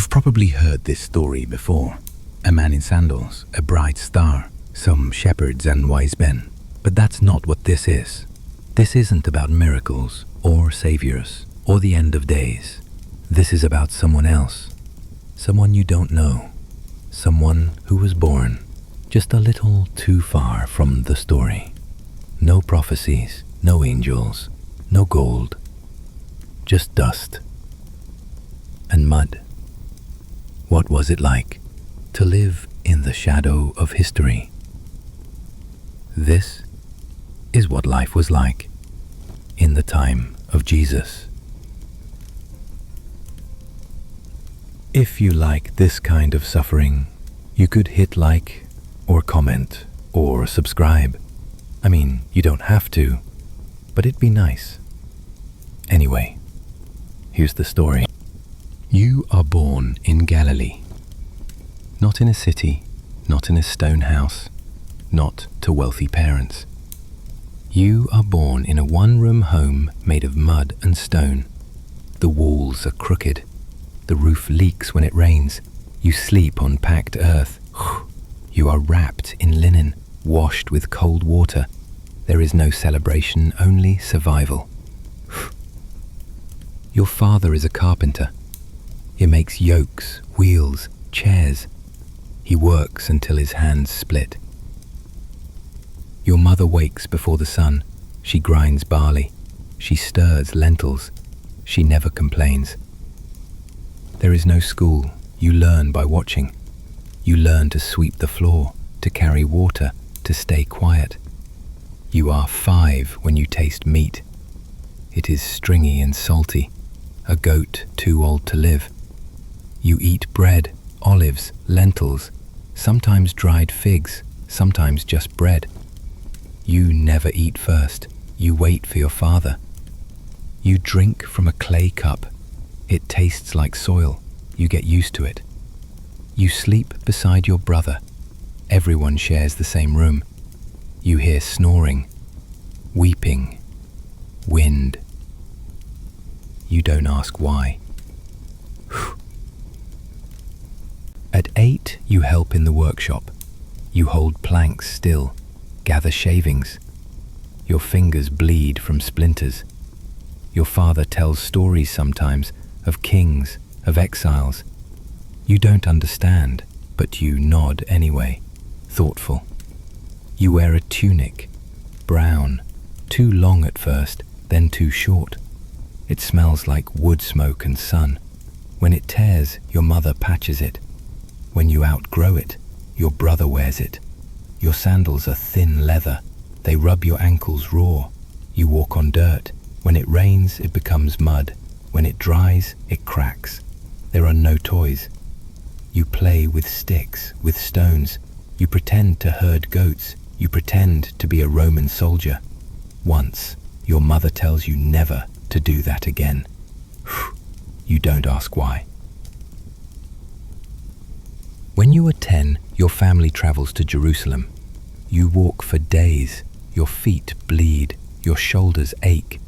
You've probably heard this story before. A man in sandals, a bright star, some shepherds and wise men. But that's not what this is. This isn't about miracles or saviors or the end of days. This is about someone else. Someone you don't know. Someone who was born just a little too far from the story. No prophecies, no angels, no gold. Just dust and mud. What was it like to live in the shadow of history? This is what life was like in the time of Jesus. If you like this kind of suffering, you could hit like or comment or subscribe. I mean, you don't have to, but it'd be nice. Anyway, here's the story. You are born in Galilee. Not in a city, not in a stone house, not to wealthy parents. You are born in a one-room home made of mud and stone. The walls are crooked. The roof leaks when it rains. You sleep on packed earth. You are wrapped in linen, washed with cold water. There is no celebration, only survival. Your father is a carpenter. He makes yokes, wheels, chairs. He works until his hands split. Your mother wakes before the sun. She grinds barley. She stirs lentils. She never complains. There is no school. You learn by watching. You learn to sweep the floor, to carry water, to stay quiet. You are 5 when you taste meat. It is stringy and salty, a goat too old to live. You eat bread, olives, lentils, sometimes dried figs, sometimes just bread. You never eat first. You wait for your father. You drink from a clay cup. It tastes like soil. You get used to it. You sleep beside your brother. Everyone shares the same room. You hear snoring, weeping, wind. You don't ask why. At 8, you help in the workshop. You hold planks still, gather shavings. Your fingers bleed from splinters. Your father tells stories sometimes of kings, of exiles. You don't understand, but you nod anyway, thoughtful. You wear a tunic, brown, too long at first, then too short. It smells like wood smoke and sun. When it tears, your mother patches it. When you outgrow it, your brother wears it. Your sandals are thin leather. They rub your ankles raw. You walk on dirt. When it rains, it becomes mud. When it dries, it cracks. There are no toys. You play with sticks, with stones. You pretend to herd goats. You pretend to be a Roman soldier. Once, your mother tells you never to do that again. You don't ask why. When you are 10, your family travels to Jerusalem. You walk for days. Your feet bleed. Your shoulders ache.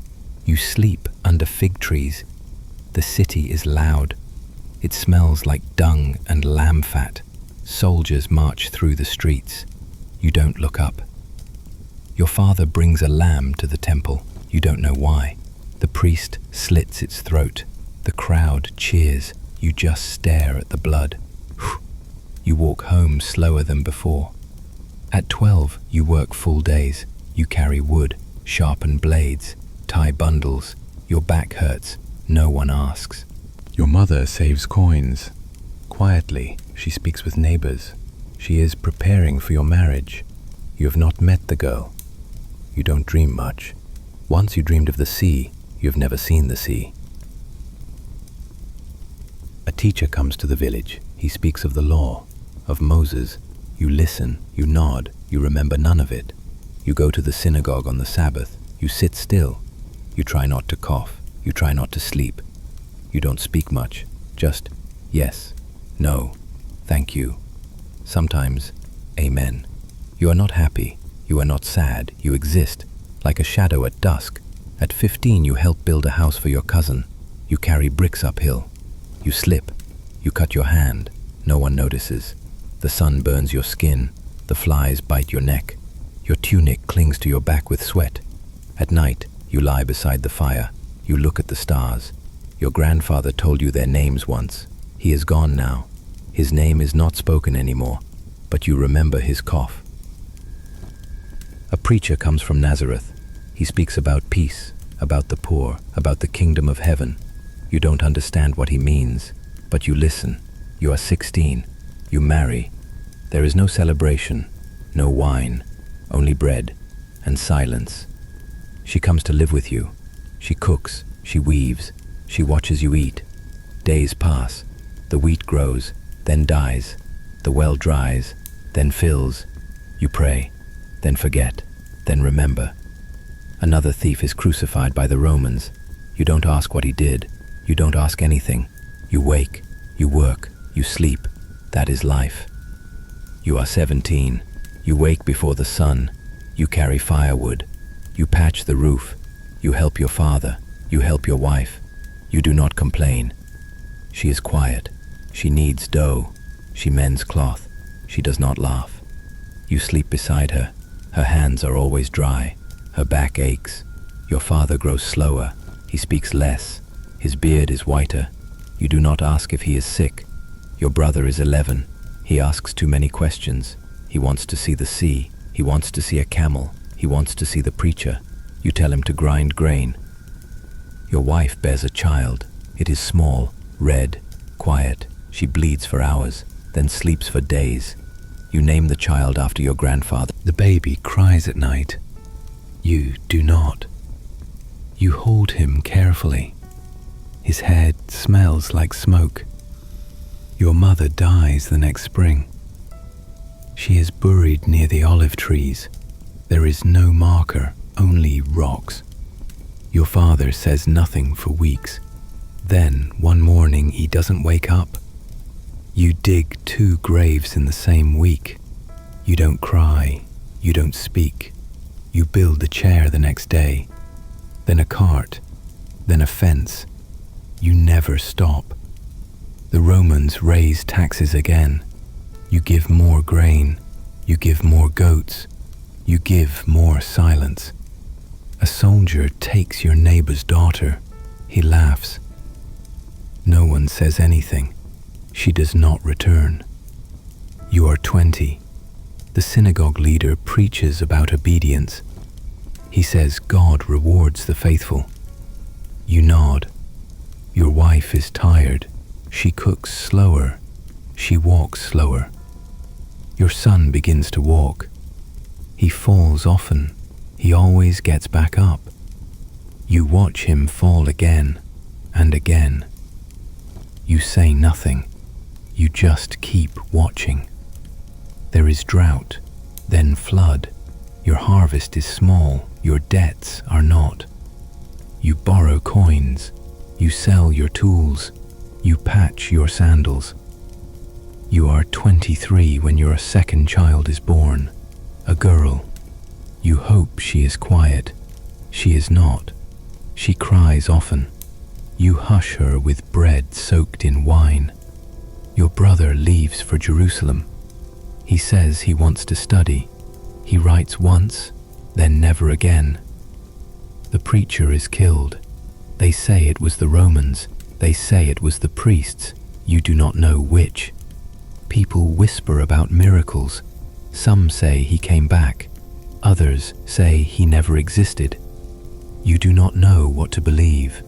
You sleep under fig trees. The city is loud. It smells like dung and lamb fat. Soldiers march through the streets. You don't look up. Your father brings a lamb to the temple. You don't know why. The priest slits its throat. The crowd cheers. You just stare at the blood. You walk home slower than before. At 12, you work full days. You carry wood, sharpen blades, tie bundles. Your back hurts. No one asks. Your mother saves coins. Quietly, she speaks with neighbors. She is preparing for your marriage. You have not met the girl. You don't dream much. Once you dreamed of the sea, you have never seen the sea. A teacher comes to the village. He speaks of the law, of Moses. You listen, you nod, you remember none of it. You go to the synagogue on the Sabbath. You sit still. You try not to cough. You try not to sleep. You don't speak much. Just yes, no, thank you. Sometimes, amen. You are not happy. You are not sad. You exist, like a shadow at dusk. At 15, you help build a house for your cousin. You carry bricks uphill. You slip. You cut your hand. No one notices. The sun burns your skin. The flies bite your neck. Your tunic clings to your back with sweat. At night, you lie beside the fire. You look at the stars. Your grandfather told you their names once. He is gone now. His name is not spoken anymore, but you remember his cough. A preacher comes from Nazareth. He speaks about peace, about the poor, about the kingdom of heaven. You don't understand what he means, but you listen. You are 16. You marry. There is no celebration, no wine, only bread and silence. She comes to live with you. She cooks, she weaves, she watches you eat. Days pass. The wheat grows, then dies. The well dries, then fills. You pray, then forget, then remember. Another thief is crucified by the Romans. You don't ask what he did. You don't ask anything. You wake, you work, you sleep. That is life. You are 17. You wake before the sun. You carry firewood. You patch the roof. You help your father. You help your wife. You do not complain. She is quiet. She kneads dough. She mends cloth. She does not laugh. You sleep beside her. Her hands are always dry. Her back aches. Your father grows slower. He speaks less. His beard is whiter. You do not ask if he is sick. Your brother is 11. He asks too many questions. He wants to see the sea. He wants to see a camel. He wants to see the preacher. You tell him to grind grain. Your wife bears a child. It is small, red, quiet. She bleeds for hours, then sleeps for days. You name the child after your grandfather. The baby cries at night. You do not. You hold him carefully. His head smells like smoke. Your mother dies the next spring. She is buried near the olive trees. There is no marker, only rocks. Your father says nothing for weeks. Then, one morning, he doesn't wake up. You dig 2 graves in the same week. You don't cry. You don't speak. You build a chair the next day. Then a cart. Then a fence. You never stop. The Romans raise taxes again. You give more grain. You give more goats. You give more silence. A soldier takes your neighbor's daughter. He laughs. No one says anything. She does not return. You are 20. The synagogue leader preaches about obedience. He says God rewards the faithful. You nod. Your wife is tired. She cooks slower. She walks slower. Your son begins to walk. He falls often. He always gets back up. You watch him fall again and again. You say nothing. You just keep watching. There is drought, then flood. Your harvest is small. Your debts are not. You borrow coins. You sell your tools. You patch your sandals. You are 23 when your second child is born, a girl. You hope she is quiet. She is not. She cries often. You hush her with bread soaked in wine. Your brother leaves for Jerusalem. He says he wants to study. He writes once, then never again. The preacher is killed. They say it was the Romans. They say it was the priests. You do not know which. People whisper about miracles. Some say he came back. Others say he never existed. You do not know what to believe.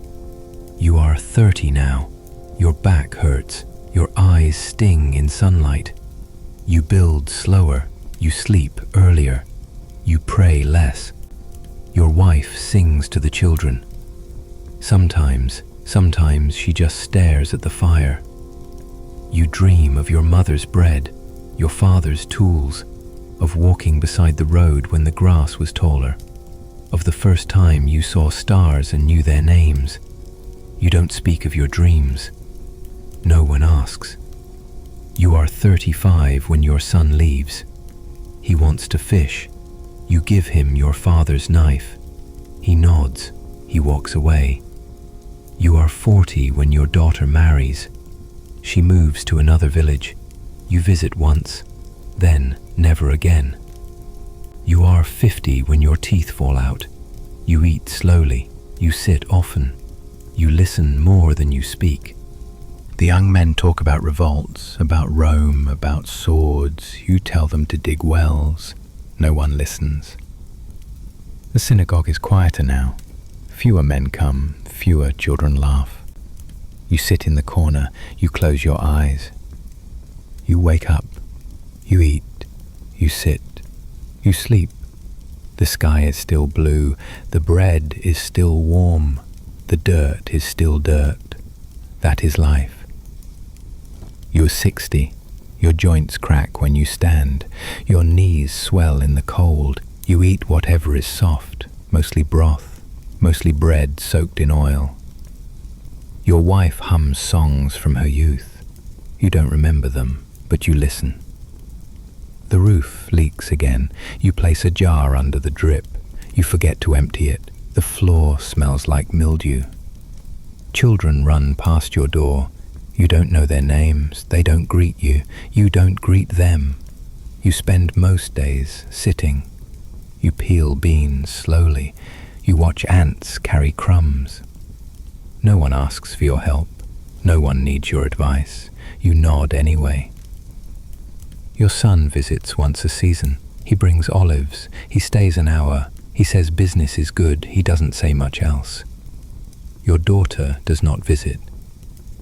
You are 30 now. Your back hurts. Your eyes sting in sunlight. You build slower. You sleep earlier. You pray less. Your wife sings to the children. Sometimes she just stares at the fire. You dream of your mother's bread, your father's tools, of walking beside the road when the grass was taller, of the first time you saw stars and knew their names. You don't speak of your dreams. No one asks. You are 35 when your son leaves. He wants to fish. You give him your father's knife. He nods. He walks away. You are 40 when your daughter marries. She moves to another village. You visit once, then never again. You are 50 when your teeth fall out. You eat slowly. You sit often. You listen more than you speak. The young men talk about revolts, about Rome, about swords. You tell them to dig wells. No one listens. The synagogue is quieter now. Fewer men come, fewer children laugh. You sit in the corner. You close your eyes. You wake up. You eat. You sit. You sleep. The sky is still blue. The bread is still warm. The dirt is still dirt. That is life. You're 60. Your joints crack when you stand. Your knees swell in the cold. You eat whatever is soft, mostly broth, mostly bread soaked in oil. Your wife hums songs from her youth. You don't remember them, but you listen. The roof leaks again. You place a jar under the drip. You forget to empty it. The floor smells like mildew. Children run past your door. You don't know their names. They don't greet you. You don't greet them. You spend most days sitting. You peel beans slowly. You watch ants carry crumbs. No one asks for your help. No one needs your advice. You nod anyway. Your son visits once a season. He brings olives. He stays an hour. He says business is good. He doesn't say much else. Your daughter does not visit.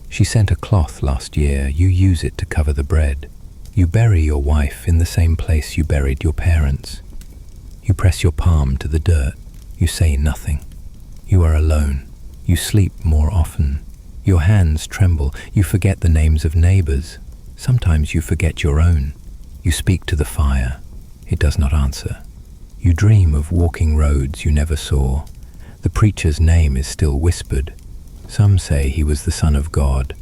She sent a cloth last year. You use it to cover the bread. You bury your wife in the same place you buried your parents. You press your palm to the dirt. You say nothing. You are alone. You sleep more often. Your hands tremble. You forget the names of neighbors. Sometimes you forget your own. You speak to the fire. It does not answer. You dream of walking roads you never saw. The preacher's name is still whispered. Some say he was the Son of God.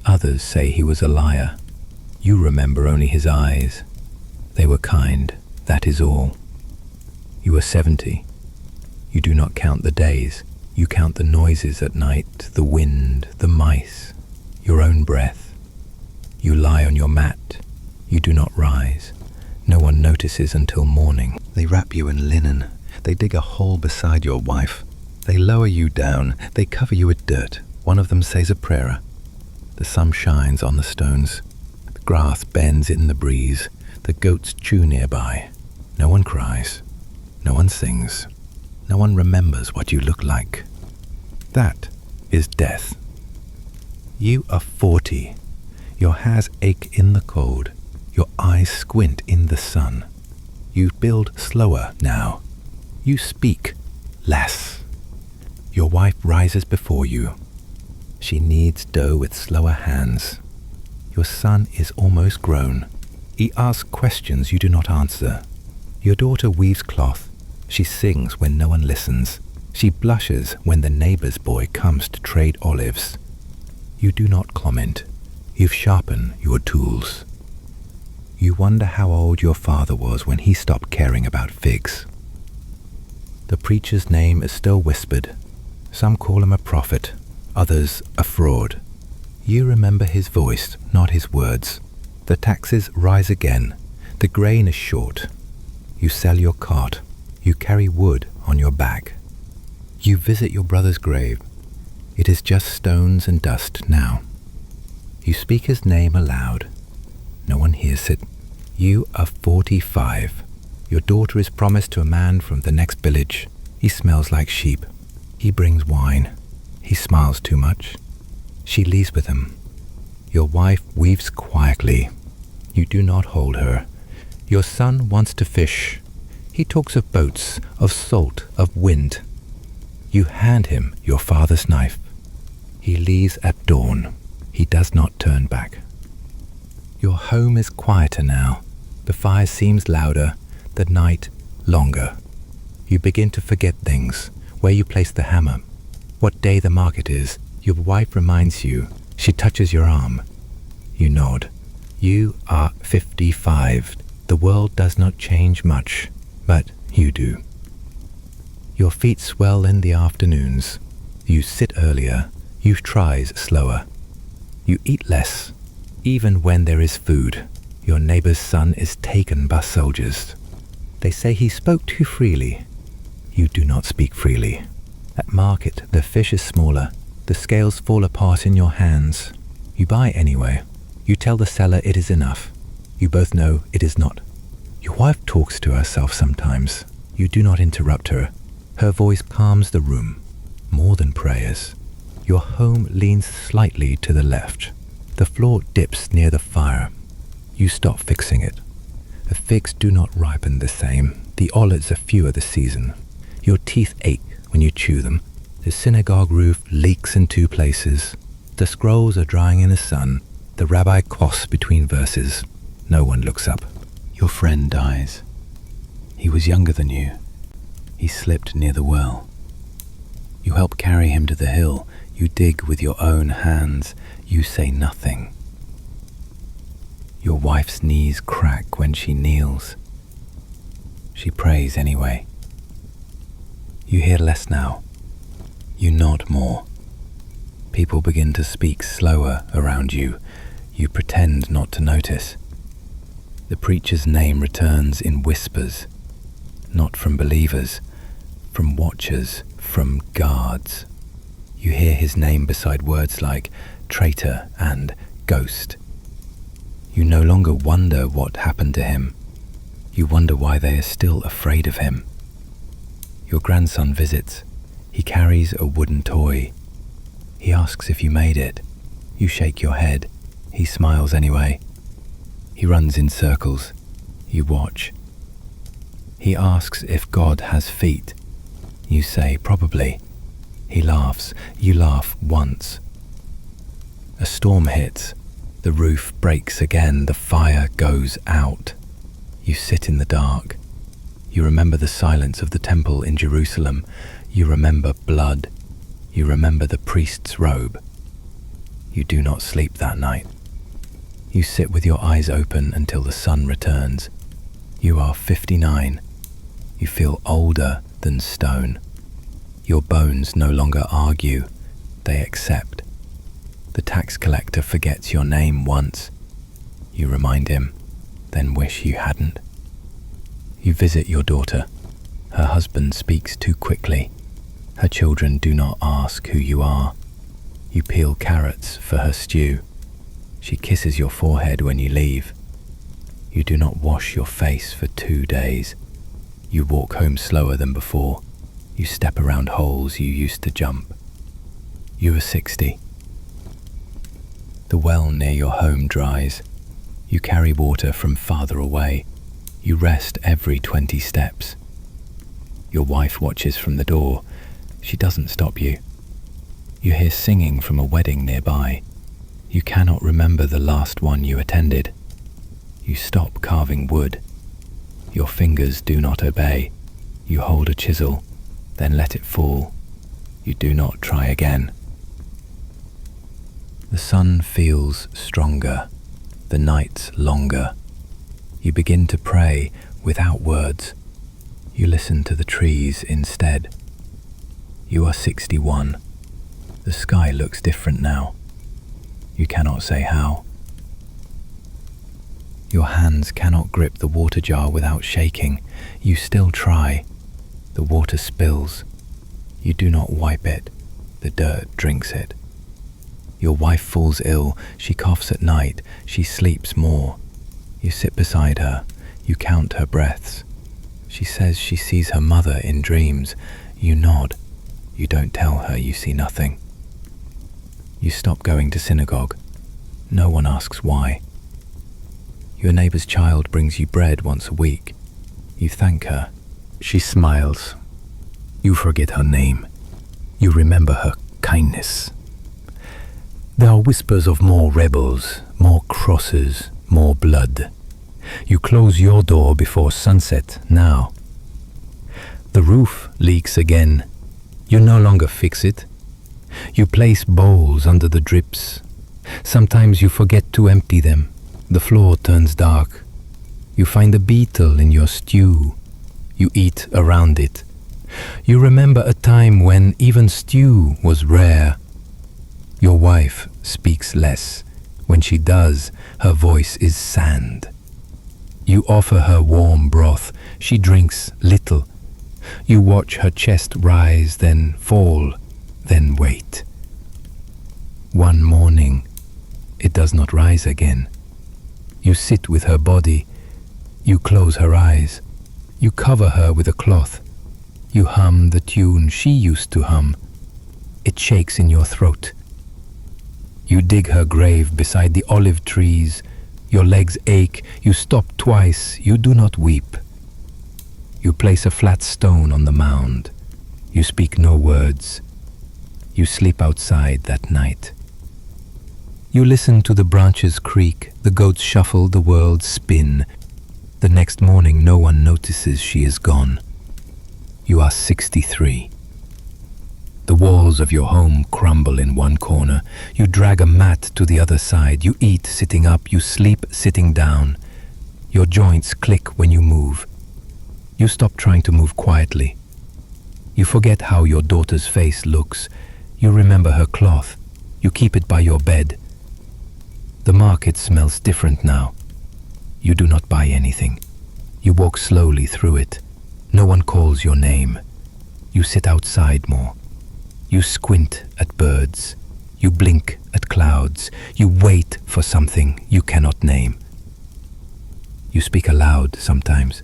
Others say he was a liar. You remember only his eyes. They were kind. That is all. You are 70. You do not count the days. You count the noises at night, the wind, the mice, your own breath. You lie on your mat. You do not rise. No one notices until morning. They wrap you in linen. They dig a hole beside your wife. They lower you down. They cover you with dirt. One of them says a prayer. The sun shines on the stones. The grass bends in the breeze. The goats chew nearby. No one cries. No one sings. No one remembers what you look like. That is death. You are 40. Your hairs ache in the cold. Your eyes squint in the sun. You build slower now. You speak less. Your wife rises before you. She kneads dough with slower hands. Your son is almost grown. He asks questions you do not answer. Your daughter weaves cloth. She sings when no one listens. She blushes when the neighbor's boy comes to trade olives. You do not comment. You sharpen your tools. You wonder how old your father was when he stopped caring about figs. The preacher's name is still whispered. Some call him a prophet, others a fraud. You remember his voice, not his words. The taxes rise again. The grain is short. You sell your cart. You carry wood on your back. You visit your brother's grave. It is just stones and dust now. You speak his name aloud. No one hears it. You are 45. Your daughter is promised to a man from the next village. He smells like sheep. He brings wine. He smiles too much. She leaves with him. Your wife weaves quietly. You do not hold her. Your son wants to fish. He talks of boats, of salt, of wind. You hand him your father's knife. He leaves at dawn. He does not turn back. Your home is quieter now. The fire seems louder, the night longer. You begin to forget things, where you place the hammer, what day the market is. Your wife reminds you. She touches your arm. You nod. You are 55. The world does not change much, but you do. Your feet swell in the afternoons. You sit earlier. You try slower. You eat less. Even when there is food, your neighbor's son is taken by soldiers. They say he spoke too freely. You do not speak freely. At market, the fish is smaller. The scales fall apart in your hands. You buy anyway. You tell the seller it is enough. You both know it is not. Your wife talks to herself sometimes. You do not interrupt her. Her voice calms the room, more than prayers. Your home leans slightly to the left. The floor dips near the fire. You stop fixing it. The figs do not ripen the same. The olives are fewer this season. Your teeth ache when you chew them. The synagogue roof leaks in 2 places. The scrolls are drying in the sun. The rabbi coughs between verses. No one looks up. Your friend dies. He was younger than you. He slipped near the well. You help carry him to the hill. You dig with your own hands. You say nothing. Your wife's knees crack when she kneels. She prays anyway. You hear less now. You nod more. People begin to speak slower around you. You pretend not to notice. The preacher's name returns in whispers, not from believers, from watchers, from guards. You hear his name beside words like traitor and ghost. You no longer wonder what happened to him. You wonder why they are still afraid of him. Your grandson visits. He carries a wooden toy. He asks if you made it. You shake your head. He smiles anyway. He runs in circles. You watch. He asks if God has feet. You say, probably. He laughs. You laugh once. A storm hits. The roof breaks again. The fire goes out. You sit in the dark. You remember the silence of the temple in Jerusalem. You remember blood. You remember the priest's robe. You do not sleep that night. You sit with your eyes open until the sun returns. You are 59. You feel older than stone. Your bones no longer argue. They accept. The tax collector forgets your name once. You remind him, then wish you hadn't. You visit your daughter. Her husband speaks too quickly. Her children do not ask who you are. You peel carrots for her stew. She kisses your forehead when you leave. You do not wash your face for 2 days. You walk home slower than before. You step around holes you used to jump. You are 60. The well near your home dries. You carry water from farther away. You rest every 20 steps. Your wife watches from the door. She doesn't stop you. You hear singing from a wedding nearby. You cannot remember the last one you attended. You stop carving wood. Your fingers do not obey. You hold a chisel, then let it fall. You do not try again. The sun feels stronger, the nights longer. You begin to pray without words. You listen to the trees instead. You are 61. The sky looks different now. You cannot say how. Your hands cannot grip the water jar without shaking. You still try. The water spills. You do not wipe it. The dirt drinks it. Your wife falls ill. She coughs at night. She sleeps more. You sit beside her. You count her breaths. She says she sees her mother in dreams. You nod. You don't tell her you see nothing. You stop going to synagogue. No one asks why. Your neighbor's child brings you bread once a week. You thank her. She smiles. You forget her name. You remember her kindness. There are whispers of more rebels, more crosses, more blood. You close your door before sunset now. The roof leaks again. You no longer fix it. You place bowls under the drips. Sometimes you forget to empty them. The floor turns dark. You find a beetle in your stew. You eat around it. You remember a time when even stew was rare. Your wife speaks less. When she does, Her voice is sand. You offer her warm broth. She drinks little. You watch her chest rise, then fall, then wait. One morning, it does not rise again. You sit with her body. You close her eyes. You cover her with a cloth. You hum the tune she used to hum. It shakes in your throat. You dig her grave beside the olive trees. Your legs ache. You stop twice. You do not weep. You place a flat stone on the mound. You speak no words. You sleep outside that night. You listen to the branches creak, the goats shuffle, the world spin. The next morning no one notices she is gone. You are 63. The walls of your home crumble in one corner. You drag a mat to the other side. You eat sitting up. You sleep sitting down. Your joints click when you move. You stop trying to move quietly. You forget how your daughter's face looks. You remember her cloth. You keep it by your bed. The market smells different now. You do not buy anything. You walk slowly through it. No one calls your name. You sit outside more. You squint at birds. You blink at clouds. You wait for something you cannot name. You speak aloud sometimes.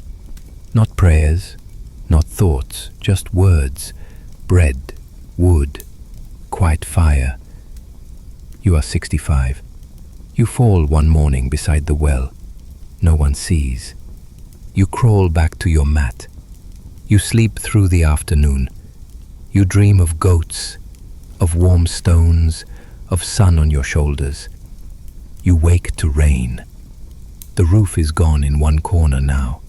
Not prayers, not thoughts, just words. Bread, wood, quiet fire. You are 65. You fall one morning beside the well. No one sees. You crawl back to your mat. You sleep through the afternoon. You dream of goats, of warm stones, of sun on your shoulders. You wake to rain. The roof is gone in one corner now.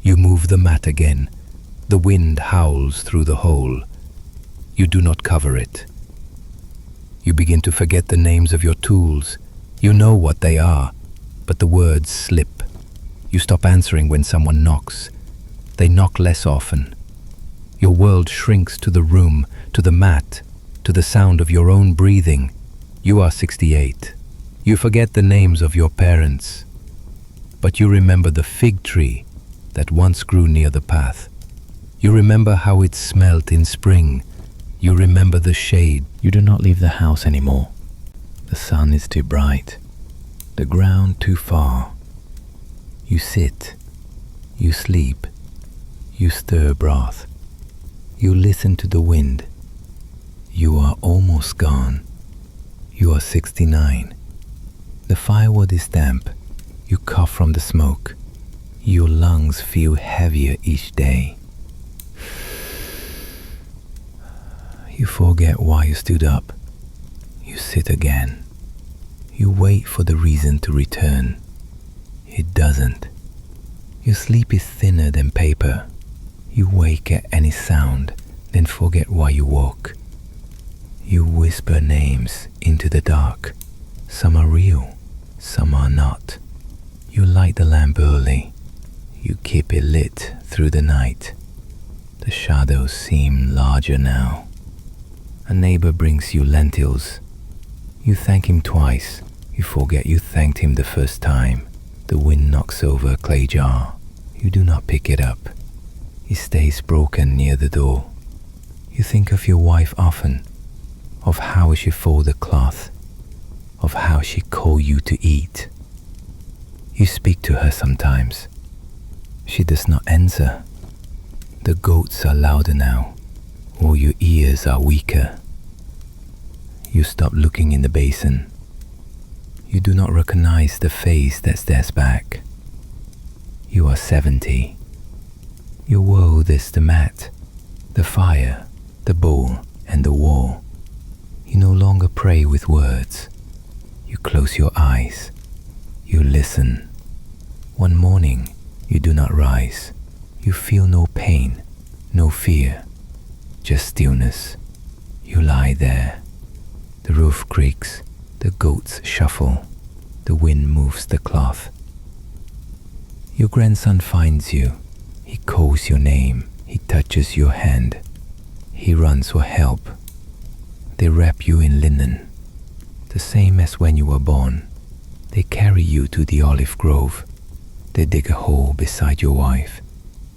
You move the mat again. The wind howls through the hole. You do not cover it. You begin to forget the names of your tools. You know what they are, but the words slip. You stop answering when someone knocks. They knock less often. Your world shrinks to the room, to the mat, to the sound of your own breathing. You are 68. You forget the names of your parents, but you remember the fig tree that once grew near the path. You remember how it smelt in spring. You remember the shade. You do not leave the house anymore. The sun is too bright, the ground too far. You sit, you sleep, you stir broth, you listen to the wind. You are almost gone. You are 69. The firewood is damp. You cough from the smoke. Your lungs feel heavier each day. You forget why you stood up. You sit again. You wait for the reason to return. It doesn't. Your sleep is thinner than paper. You wake at any sound, then forget why you woke. You whisper names into the dark. Some are real, some are not. You light the lamp early. You keep it lit through the night. The shadows seem larger now. A neighbor brings you lentils. You thank him twice. You forget you thanked him the first time. The wind knocks over a clay jar. You do not pick it up. It stays broken near the door. You think of your wife often, of how she fold the cloth, of how she call you to eat. You speak to her sometimes. She does not answer. The goats are louder now, or your ears are weaker. You stop looking in the basin. You do not recognize the face that stares back. You are 70. Your world is the mat, the fire, the bowl, and the wall. You no longer pray with words. You close your eyes. You listen. One morning, you do not rise. You feel no pain, no fear, just stillness. You lie there. The roof creaks. The goats shuffle. The wind moves the cloth. Your grandson finds you. He calls your name. He touches your hand. He runs for help. They wrap you in linen, the same as when you were born. They carry you to the olive grove. They dig a hole beside your wife.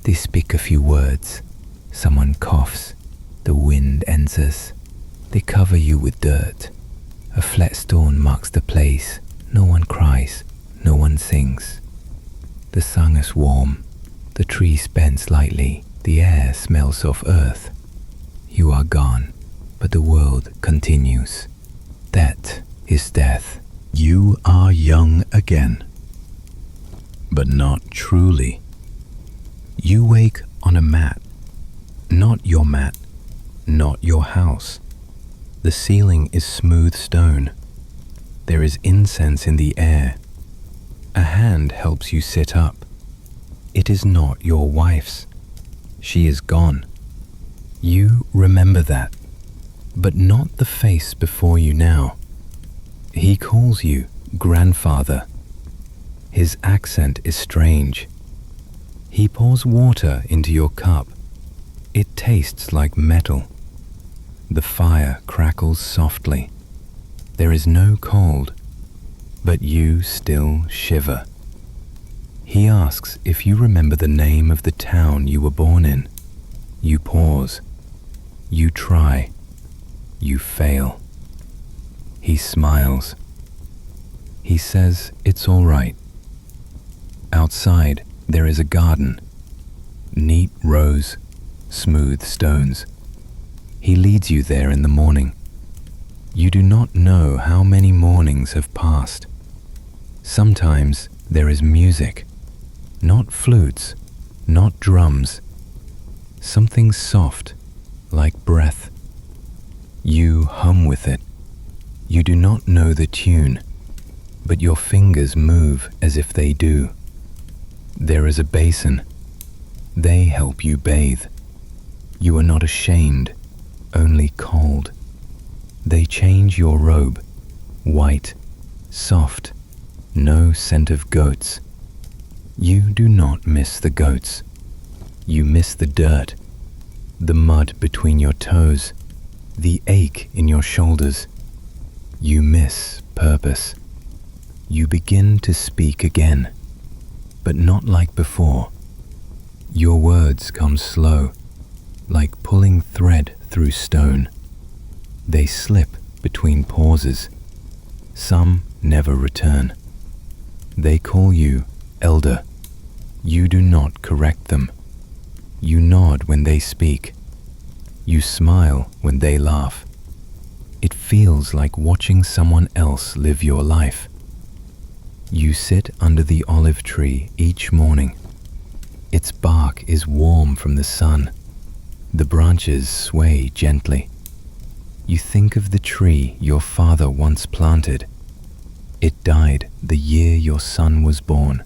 They speak a few words. Someone coughs. The wind enters. They cover you with dirt. A flat stone marks the place. No one cries. No one sings. The sun is warm. The trees bend slightly. The air smells of earth. You are gone, but the world continues. That is death. You are young again, but not truly. You wake on a mat, not your mat, not your house. The ceiling is smooth stone. There is incense in the air. A hand helps you sit up. It is not your wife's. She is gone. You remember that, but not the face before you now. He calls you grandfather. His accent is strange. He pours water into your cup. It tastes like metal. The fire crackles softly. There is no cold, but you still shiver. He asks if you remember the name of the town you were born in. You pause. You try. You fail. He smiles. He says it's all right. Outside, there is a garden. Neat rows, smooth stones. He leads you there in the morning. You do not know how many mornings have passed. Sometimes there is music. Not flutes, not drums. Something soft, like breath. You hum with it. You do not know the tune, but your fingers move as if they do. There is a basin. They help you bathe. You are not ashamed, only cold. They change your robe, white, soft, no scent of goats. You do not miss the goats. You miss the dirt, the mud between your toes, the ache in your shoulders. You miss purpose. You begin to speak again, but not like before. Your words come slow, like pulling thread through stone. They slip between pauses. Some never return. They call you elder. You do not correct them. You nod when they speak. You smile when they laugh. It feels like watching someone else live your life. You sit under the olive tree each morning. Its bark is warm from the sun. The branches sway gently. You think of the tree your father once planted. It died the year your son was born.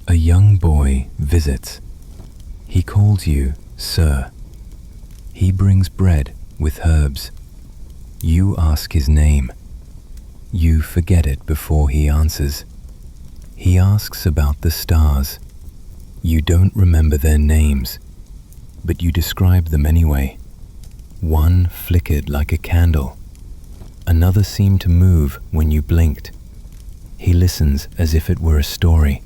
A young boy visits. He calls you Sir. He brings bread with herbs. You ask his name. You forget it before he answers. He asks about the stars. You don't remember their names, but you describe them anyway. One flickered like a candle. Another seemed to move when you blinked. He listens as if it were a story.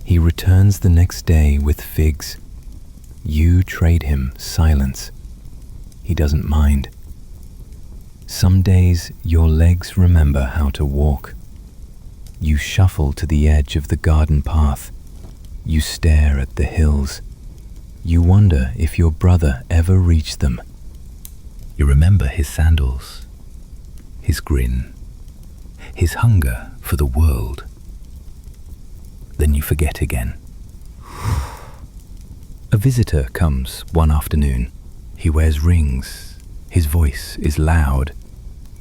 He returns the next day with figs. You trade him silence. He doesn't mind. Some days your legs remember how to walk. You shuffle to the edge of the garden path. You stare at the hills. You wonder if your brother ever reached them. You remember his sandals, his grin, his hunger for the world. Then you forget again. A visitor comes one afternoon. He wears rings. His voice is loud.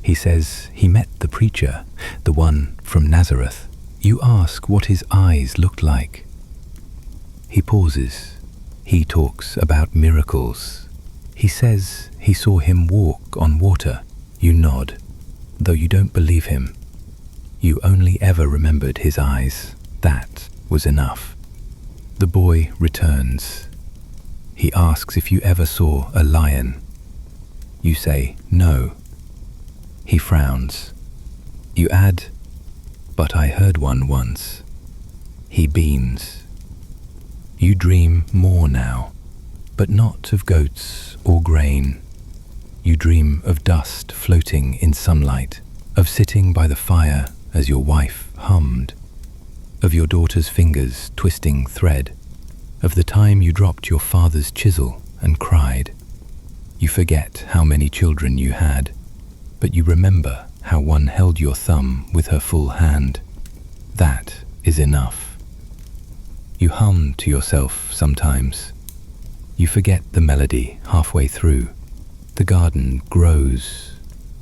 He says he met the preacher, the one from Nazareth. You ask what his eyes looked like. He pauses. He talks about miracles. He says he saw him walk on water. You nod, though you don't believe him. You only ever remembered his eyes. That was enough. The boy returns. He asks if you ever saw a lion. You say, no. He frowns. You add, but I heard one once. He beams. You dream more now, but not of goats or grain. You dream of dust floating in sunlight, of sitting by the fire as your wife hummed, of your daughter's fingers twisting thread, of the time you dropped your father's chisel and cried. You forget how many children you had, but you remember how one held your thumb with her full hand. That is enough. You hum to yourself sometimes. You forget the melody halfway through. The garden grows.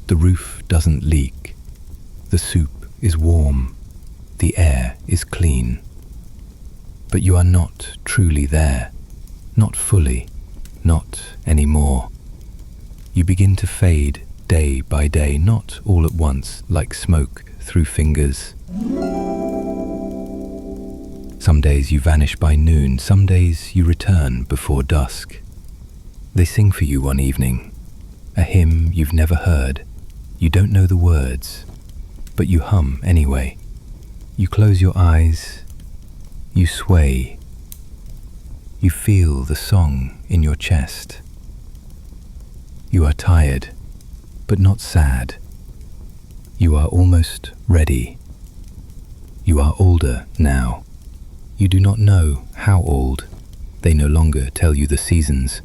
The roof doesn't leak. The soup is warm. The air is clean. But you are not truly there. Not fully. Not anymore. You begin to fade day by day, not all at once, like smoke through fingers. Some days you vanish by noon, some days you return before dusk. They sing for you one evening, a hymn you've never heard. You don't know the words, but you hum anyway. You close your eyes, you sway. You feel the song in your chest. You are tired, but not sad. You are almost ready. You are older now. You do not know how old. They no longer tell you the seasons.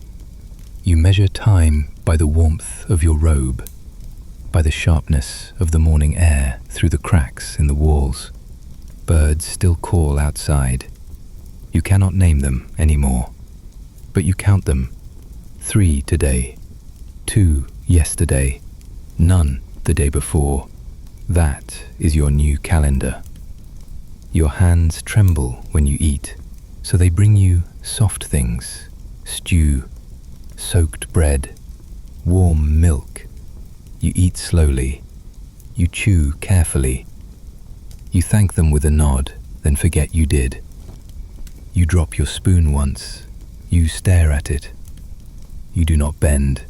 You measure time by the warmth of your robe, by the sharpness of the morning air through the cracks in the walls. Birds still call outside. You cannot name them anymore, but you count them. 3 today, 2 yesterday, none the day before. That is your new calendar. Your hands tremble when you eat, so they bring you soft things, stew, soaked bread, warm milk. You eat slowly. You chew carefully. You thank them with a nod, then forget you did. You drop your spoon once. You stare at it. You do not bend.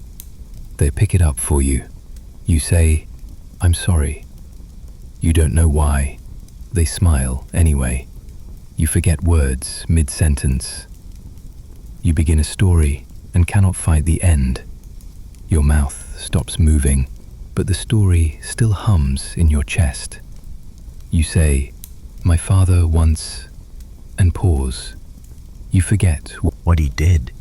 They pick it up for you. You say, I'm sorry. You don't know why. They smile anyway. You forget words mid-sentence. You begin a story and cannot find the end. Your mouth stops moving, but the story still hums in your chest. You say, my father once, and pause. You forget what he did,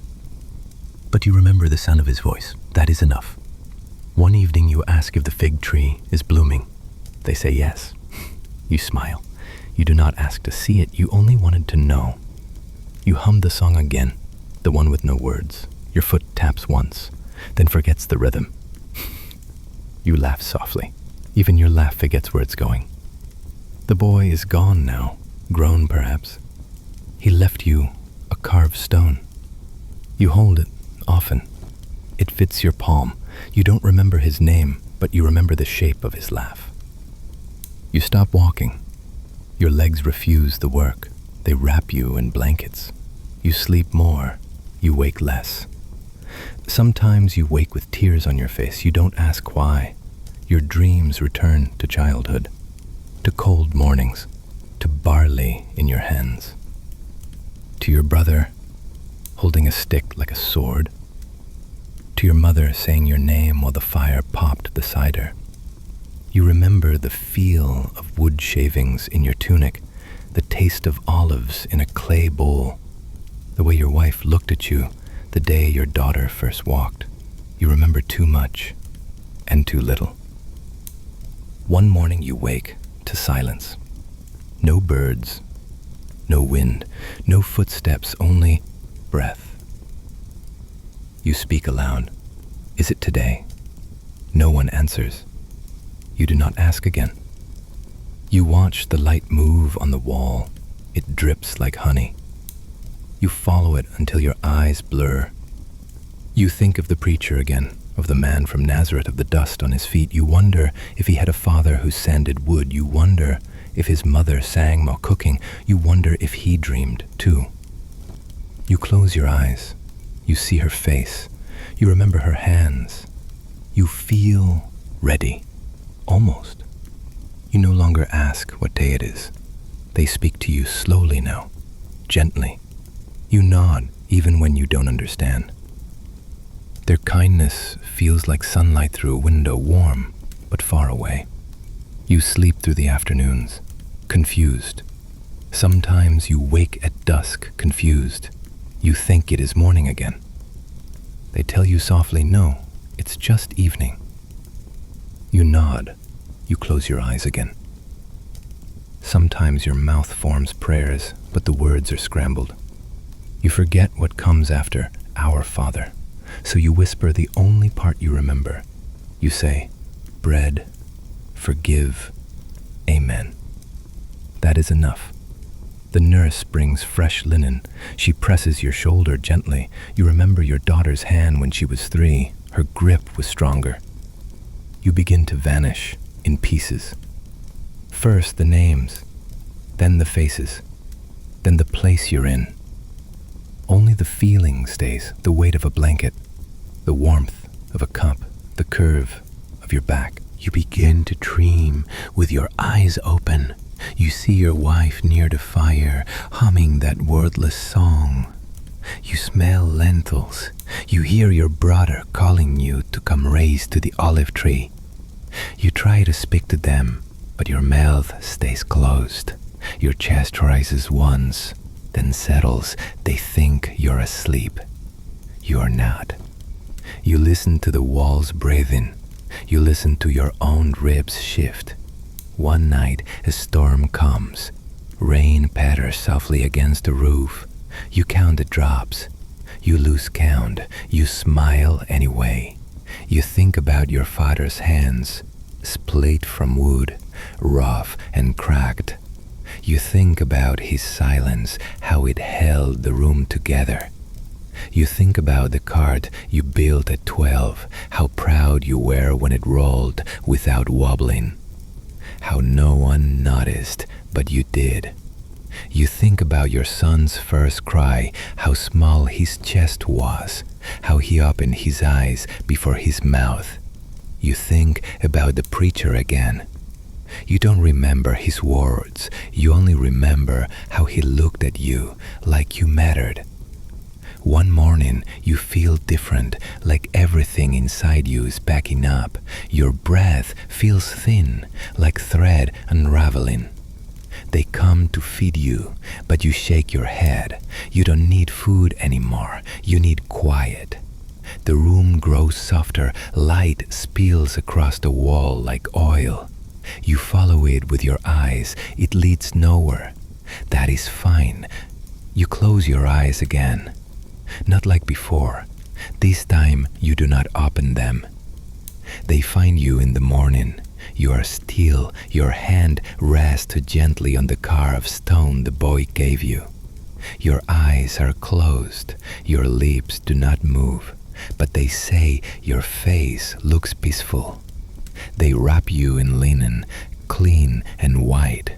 but you remember the sound of his voice. That is enough. One evening you ask if the fig tree is blooming. They say yes. You smile. You do not ask to see it, you only wanted to know. You hum the song again, the one with no words. Your foot taps once, then forgets the rhythm. You laugh softly. Even your laugh forgets where it's going. The boy is gone now, grown perhaps. He left you a carved stone. You hold it often. It fits your palm. You don't remember his name, but you remember the shape of his laugh. You stop walking. Your legs refuse the work. They wrap you in blankets. You sleep more. You wake less. Sometimes you wake with tears on your face. You don't ask why. Your dreams return to childhood, to cold mornings, to barley in your hands, to your brother holding a stick like a sword, to your mother saying your name while the fire popped beside her. You remember the feel of wood shavings in your tunic, the taste of olives in a clay bowl, the way your wife looked at you the day your daughter first walked. You remember too much and too little. One morning you wake to silence. No birds, no wind, no footsteps, only breath. You speak aloud. Is it today? No one answers. You do not ask again. You watch the light move on the wall. It drips like honey. You follow it until your eyes blur. You think of the preacher again, of the man from Nazareth, of the dust on his feet. You wonder if he had a father who sanded wood. You wonder if his mother sang while cooking. You wonder if he dreamed too. You close your eyes. You see her face. You remember her hands. You feel ready, almost. You no longer ask what day it is. They speak to you slowly now, gently. You nod even when you don't understand. Their kindness feels like sunlight through a window, warm but far away. You sleep through the afternoons, confused. Sometimes you wake at dusk, confused. You think it is morning again. They tell you softly, no, it's just evening. You nod. You close your eyes again. Sometimes your mouth forms prayers, but the words are scrambled. You forget what comes after "Our Father," so you whisper the only part you remember. You say, "Bread, forgive, amen." That is enough. The nurse brings fresh linen. She presses your shoulder gently. You remember your daughter's hand when she was 3. Her grip was stronger. You begin to vanish in pieces. First the names, then the faces, then the place you're in. Only the feeling stays, the weight of a blanket, the warmth of a cup, the curve of your back. You begin to dream with your eyes open. You see your wife near the fire, humming that wordless song. You smell lentils. You hear your brother calling you to come race to the olive tree. You try to speak to them, but your mouth stays closed. Your chest rises once, then settles. They think you're asleep. You're not. You listen to the walls breathing. You listen to your own ribs shift. One night, a storm comes. Rain patters softly against the roof. You count the drops. You lose count. You smile anyway. You think about your father's hands, split from wood, rough and cracked. You think about his silence, how it held the room together. You think about the cart you built at 12, how proud you were when it rolled without wobbling. How no one noticed, but you did. You think about your son's first cry, how small his chest was, how he opened his eyes before his mouth. You think about the preacher again. You don't remember his words, you only remember how he looked at you like you mattered. One morning you feel different, like everything inside you is backing up. Your breath feels thin, like thread unraveling. They come to feed you, but you shake your head. You don't need food anymore, you need quiet. The room grows softer, light spills across the wall like oil. You follow it with your eyes, it leads nowhere. That is fine. You close your eyes again. Not like before. This time you do not open them. They find you in the morning. You are still. Your hand rests gently on the carved stone the boy gave you. Your eyes are closed. Your lips do not move. But they say your face looks peaceful. They wrap you in linen, clean and white.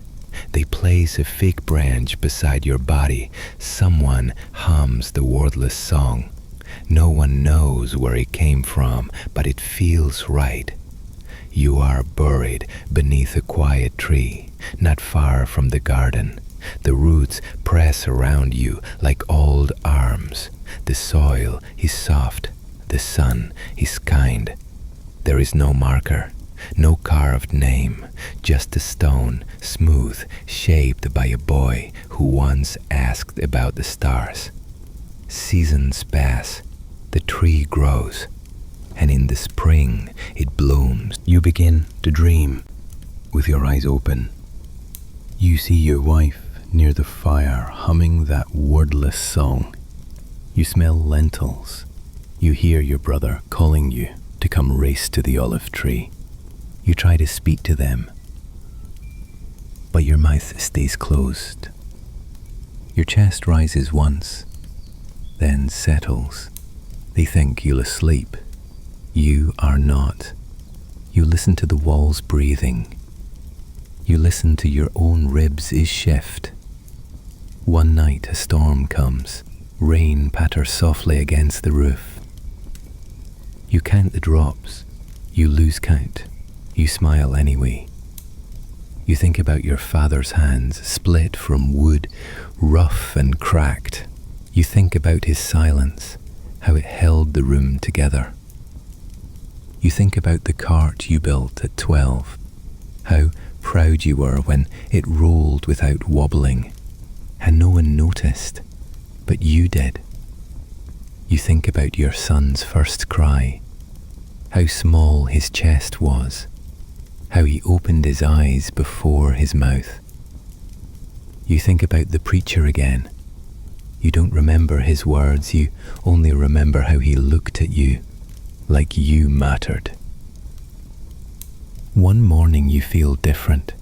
They place a fig branch beside your body. Someone hums the wordless song. No one knows where it came from, but it feels right. You are buried beneath a quiet tree, not far from the garden. The roots press around you like old arms. The soil is soft. The sun is kind. There is no marker. No carved name, just a stone, smooth, shaped by a boy who once asked about the stars. Seasons pass, the tree grows, and in the spring it blooms. You begin to dream with your eyes open. You see your wife near the fire humming that wordless song. You smell lentils. You hear your brother calling you to come race to the olive tree. You try to speak to them, but your mouth stays closed. Your chest rises once, then settles. They think you're asleep. You are not. You listen to the walls breathing. You listen to your own ribs shift. One night a storm comes. Rain patters softly against the roof. You count the drops. You lose count. You smile anyway. You think about your father's hands, split from wood, rough and cracked. You think about his silence, how it held the room together. You think about the cart you built at 12, how proud you were when it rolled without wobbling, and no one noticed, but you did. You think about your son's first cry, how small his chest was, how he opened his eyes before his mouth. You think about the preacher again. You don't remember his words, you only remember how he looked at you, like you mattered. One morning you feel different,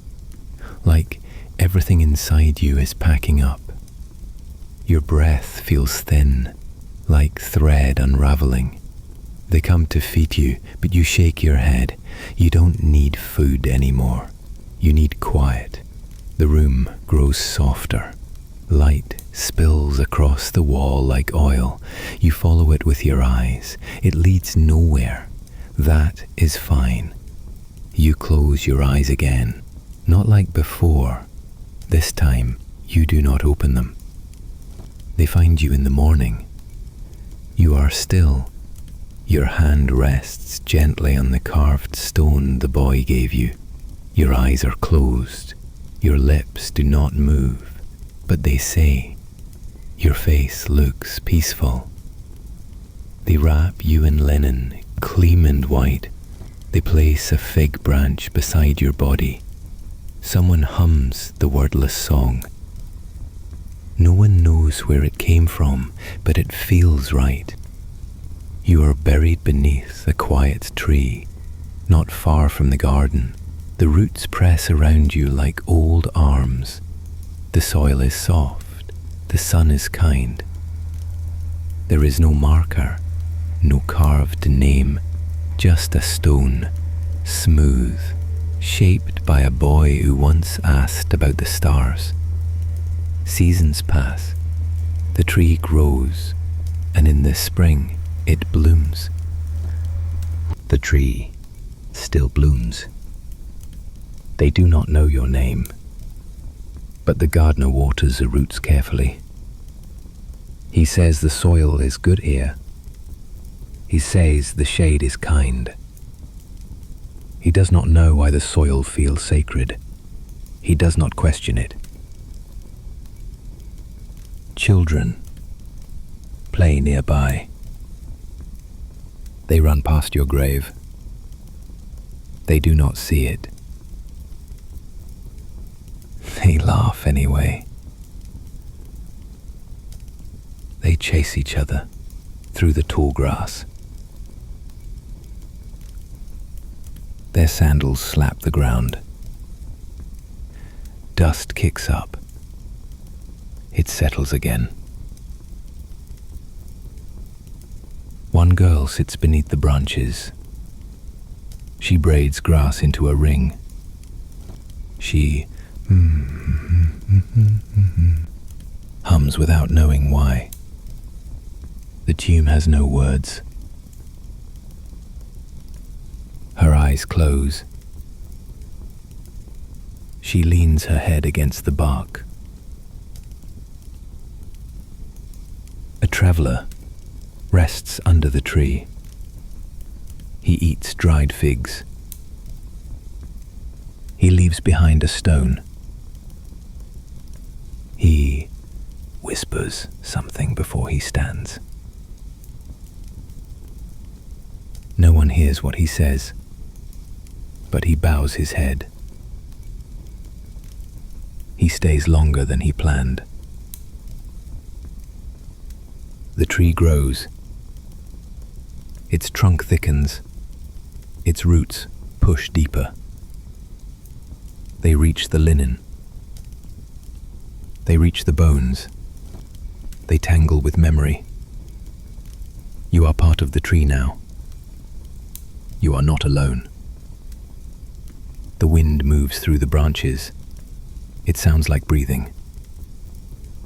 like everything inside you is packing up. Your breath feels thin, like thread unraveling. They come to feed you, but you shake your head. You don't need food anymore. You need quiet. The room grows softer. Light spills across the wall like oil. You follow it with your eyes. It leads nowhere. That is fine. You close your eyes again. Not like before. This time, you do not open them. They find you in the morning. You are still. Your hand rests gently on the carved stone the boy gave you. Your eyes are closed. Your lips do not move, but they say. Your face looks peaceful. They wrap you in linen, clean and white. They place a fig branch beside your body. Someone hums the wordless song. No one knows where it came from, but it feels right. You are buried beneath a quiet tree, not far from the garden. The roots press around you like old arms. The soil is soft. The sun is kind. There is no marker, no carved name, just a stone, smooth, shaped by a boy who once asked about the stars. Seasons pass. The tree grows, and in the spring, it blooms. The tree still blooms. They do not know your name, but the gardener waters the roots carefully. He says the soil is good here. He says the shade is kind. He does not know why the soil feels sacred. He does not question it. Children play nearby. They run past your grave. They do not see it. They laugh anyway. They chase each other through the tall grass. Their sandals slap the ground. Dust kicks up. It settles again. One girl sits beneath the branches. She braids grass into a ring. She hums without knowing why. The tune has no words. Her eyes close. She leans her head against the bark. A traveller rests under the tree. He eats dried figs. He leaves behind a stone. He whispers something before he stands. No one hears what he says, but he bows his head. He stays longer than he planned. The tree grows. Its trunk thickens. Its roots push deeper. They reach the linen. They reach the bones. They tangle with memory. You are part of the tree now. You are not alone. The wind moves through the branches. It sounds like breathing.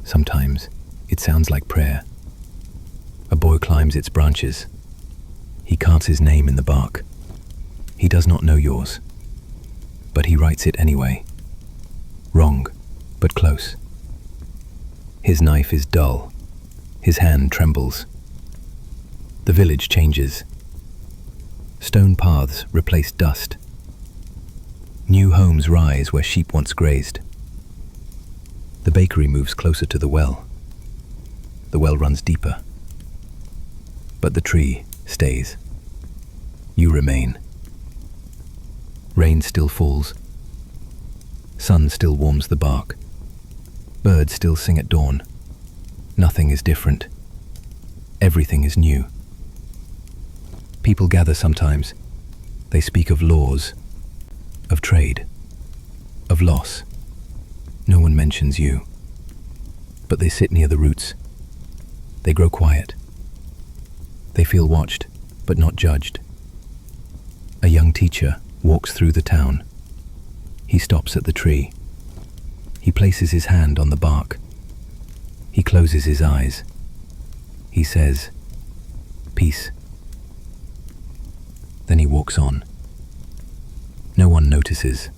Sometimes it sounds like prayer. A boy climbs its branches. He carves his name in the bark. He does not know yours, but he writes it anyway. Wrong, but close. His knife is dull. His hand trembles. The village changes. Stone paths replace dust. New homes rise where sheep once grazed. The bakery moves closer to the well. The well runs deeper. But the tree stays. You remain. Rain still falls. Sun still warms the bark. Birds still sing at dawn. Nothing is different. Everything is new. People gather sometimes. They speak of laws, of trade, of loss. No one mentions you. But they sit near the roots. They grow quiet. They feel watched, but not judged. A young teacher walks through the town. He stops at the tree. He places his hand on the bark. He closes his eyes. He says, "Peace." Then he walks on. No one notices,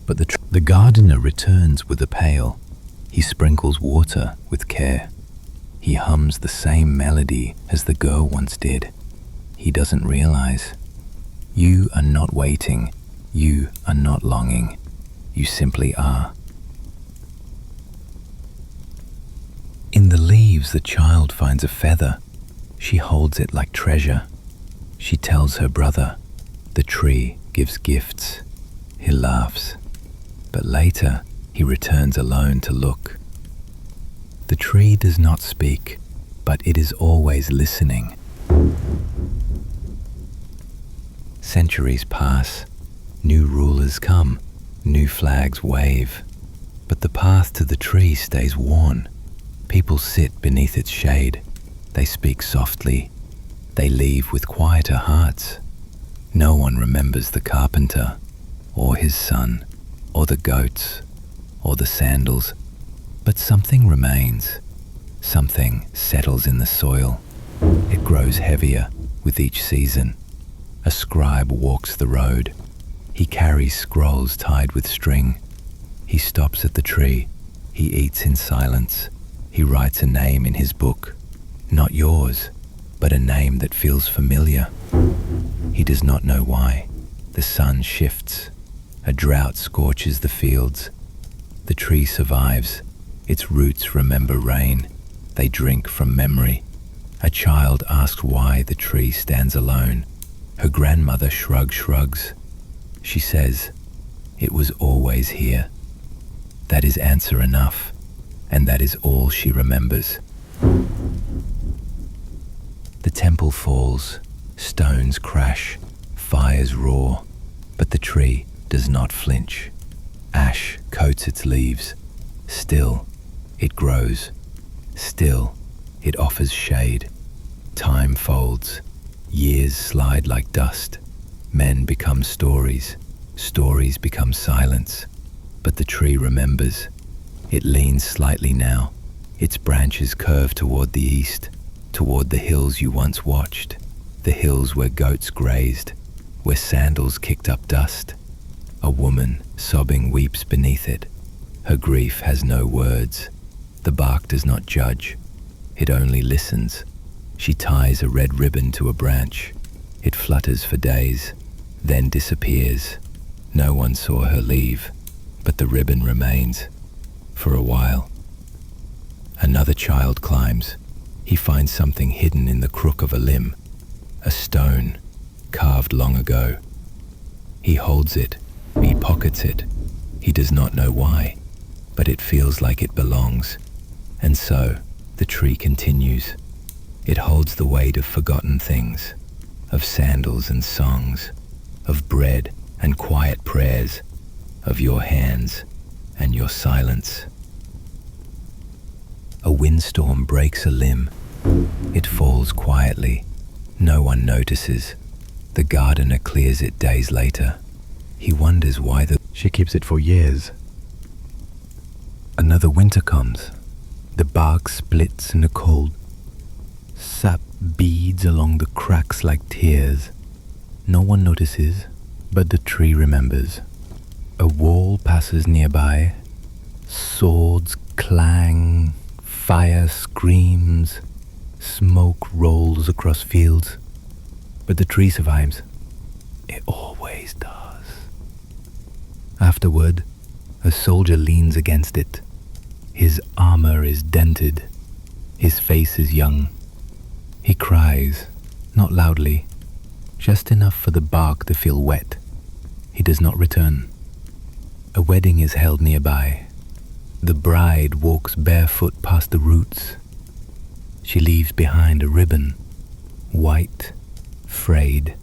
but the gardener returns with a pail. He sprinkles water with care. He hums the same melody as the girl once did. He doesn't realize. You are not waiting. You are not longing. You simply are. In the leaves, the child finds a feather. She holds it like treasure. She tells her brother. The tree gives gifts. He laughs. But later, he returns alone to look. The tree does not speak, but it is always listening. Centuries pass. New rulers come. New flags wave. But the path to the tree stays worn. People sit beneath its shade. They speak softly. They leave with quieter hearts. No one remembers the carpenter, or his son, or the goats, or the sandals. But something remains. Something settles in the soil. It grows heavier with each season. A scribe walks the road. He carries scrolls tied with string. He stops at the tree. He eats in silence. He writes a name in his book. Not yours, but a name that feels familiar. He does not know why. The sun shifts. A drought scorches the fields. The tree survives. Its roots remember rain. They drink from memory. A child asks why the tree stands alone. Her grandmother shrugs. She says, "It was always here." That is answer enough, and that is all she remembers. The temple falls, stones crash, fires roar, but the tree does not flinch. Ash coats its leaves. Still, it grows. Still, it offers shade. Time folds. Years slide like dust. Men become stories. Stories become silence. But the tree remembers. It leans slightly now. Its branches curve toward the east, toward the hills you once watched, the hills where goats grazed, where sandals kicked up dust. A woman, sobbing, weeps beneath it. Her grief has no words. The bark does not judge. It only listens. She ties a red ribbon to a branch. It flutters for days, then disappears. No one saw her leave, but the ribbon remains. For a while. Another child climbs. He finds something hidden in the crook of a limb. A stone, carved long ago. He holds it. He pockets it. He does not know why, but it feels like it belongs. And so, the tree continues. It holds the weight of forgotten things, of sandals and songs, of bread and quiet prayers, of your hands and your silence. A windstorm breaks a limb. It falls quietly. No one notices. The gardener clears it days later. He wonders why she keeps it for years. Another winter comes. The bark splits in the cold. Sap beads along the cracks like tears. No one notices, but the tree remembers. A wall passes nearby. Swords clang, fire screams, smoke rolls across fields. But the tree survives. It always does. Afterward, a soldier leans against it. His armor is dented. His face is young. He cries, not loudly, just enough for the bark to feel wet. He does not return. A wedding is held nearby. The bride walks barefoot past the roots. She leaves behind a ribbon, white, frayed.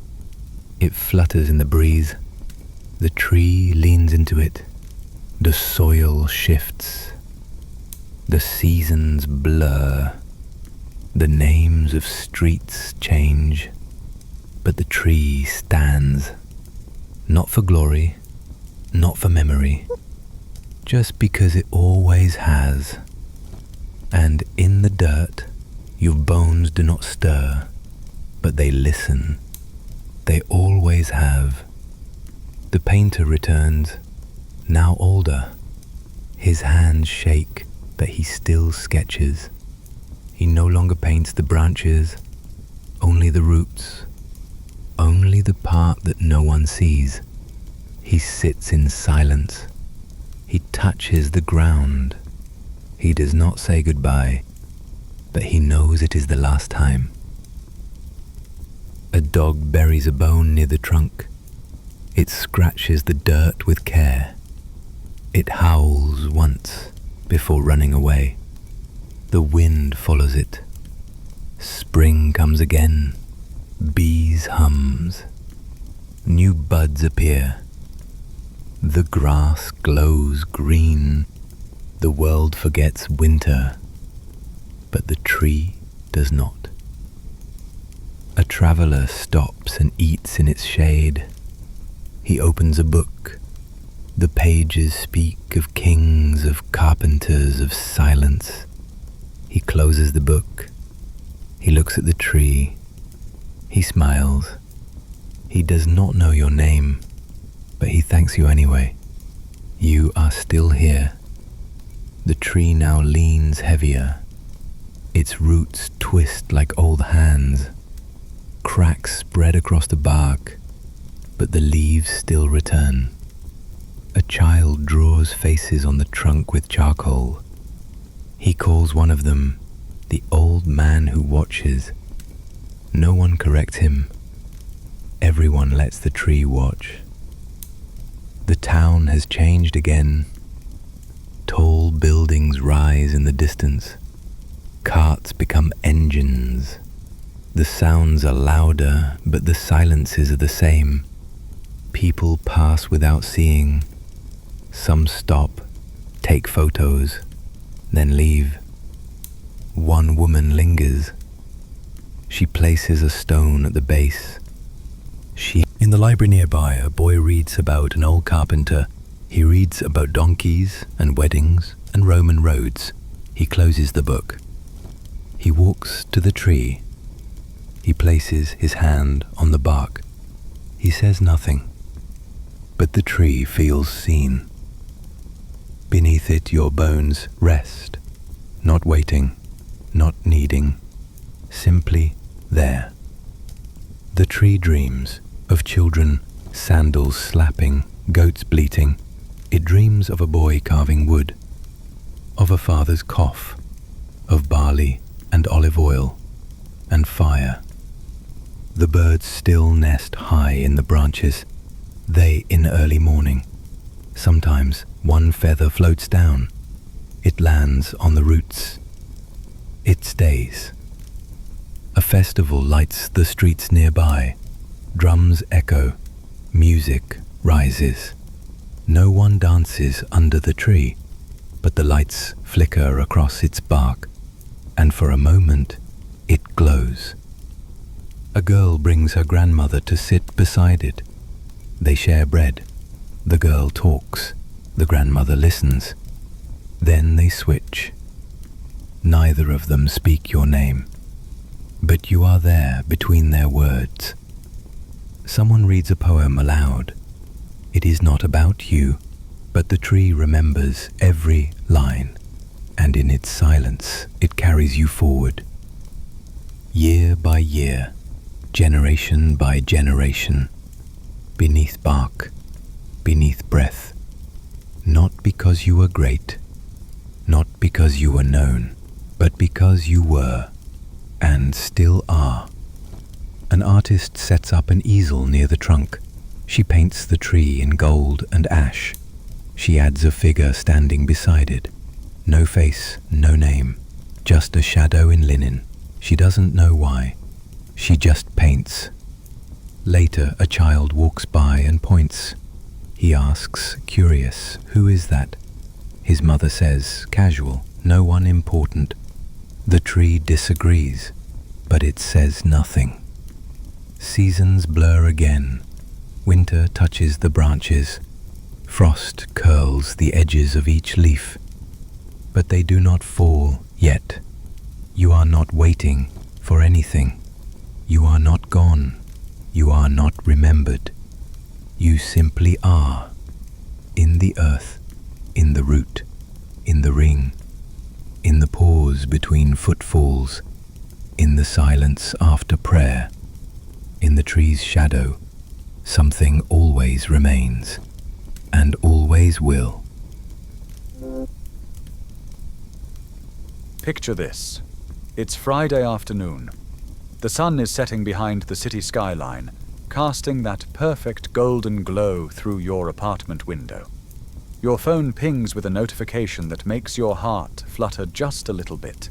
It flutters in the breeze. The tree leans into it. The soil shifts. The seasons blur. The names of streets change. But the tree stands. Not for glory, not for memory, just because it always has. And in the dirt, your bones do not stir, but they listen. They always have. The painter returns, now older. His hands shake, but he still sketches. He no longer paints the branches, only the roots, only the part that no one sees. He sits in silence. He touches the ground. He does not say goodbye, but he knows it is the last time. A dog buries a bone near the trunk. It scratches the dirt with care. It howls once before running away. The wind follows it. Spring comes again. Bees hums. New buds appear. The grass glows green. The world forgets winter, but the tree does not. A traveler stops and eats in its shade. He opens a book. The pages speak of kings, of carpenters, of silence. He closes the book. He looks at the tree. He smiles. He does not know your name, but he thanks you anyway. You are still here. The tree now leans heavier. Its roots twist like old hands. Cracks spread across the bark, but the leaves still return. A child draws faces on the trunk with charcoal. He calls one of them the old man who watches. No one corrects him. Everyone lets the tree watch. The town has changed again. Tall buildings rise in the distance. Carts become engines. The sounds are louder, but the silences are the same. People pass without seeing. Some stop, take photos, then leave. One woman lingers. She places a stone at the base. In the library nearby, a boy reads about an old carpenter. He reads about donkeys and weddings and Roman roads. He closes the book. He walks to the tree. He places his hand on the bark. He says nothing, but the tree feels seen. Beneath it your bones rest, not waiting, not needing, simply there. The tree dreams of children, sandals slapping, goats bleating. It dreams of a boy carving wood, of a father's cough, of barley and olive oil and fire. The birds still nest high in the branches, they in early morning. Sometimes one feather floats down. It lands on the roots. It stays. A festival lights the streets nearby. Drums echo. Music rises. No one dances under the tree, but the lights flicker across its bark, and for a moment it glows. A girl brings her grandmother to sit beside it. They share bread. The girl talks. The grandmother listens. Then they switch. Neither of them speak your name, but you are there between their words. Someone reads a poem aloud. It is not about you, but the tree remembers every line, and in its silence it carries you forward. Year by year, generation by generation, beneath bark, beneath breath, not because you were great, not because you were known, but because you were, and still are. An artist sets up an easel near the trunk. She paints the tree in gold and ash. She adds a figure standing beside it. No face, no name, just a shadow in linen. She doesn't know why. She just paints. Later, a child walks by and points. He asks, curious, "Who is that?" His mother says, casual, "No one important." The tree disagrees, but it says nothing. Seasons blur again. Winter touches the branches. Frost curls the edges of each leaf. But they do not fall yet. You are not waiting for anything. You are not gone. You are not remembered. You simply are. In the earth, in the root, in the ring, in the pause between footfalls, in the silence after prayer, in the tree's shadow, something always remains, and always will. Picture this. It's Friday afternoon. The sun is setting behind the city skyline, casting that perfect golden glow through your apartment window. Your phone pings with a notification that makes your heart flutter just a little bit.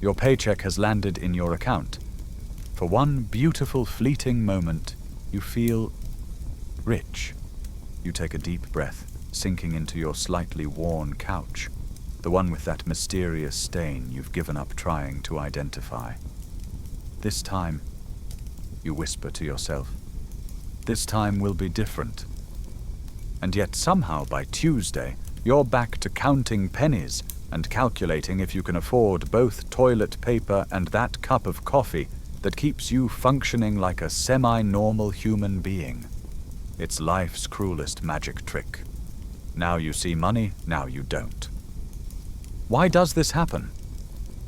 Your paycheck has landed in your account. For one beautiful fleeting moment, you feel rich. You take a deep breath, sinking into your slightly worn couch, the one with that mysterious stain you've given up trying to identify. This time, you whisper to yourself, this time will be different. And yet somehow by Tuesday, you're back to counting pennies and calculating if you can afford both toilet paper and that cup of coffee that keeps you functioning like a semi-normal human being. It's life's cruelest magic trick. Now you see money, now you don't. Why does this happen?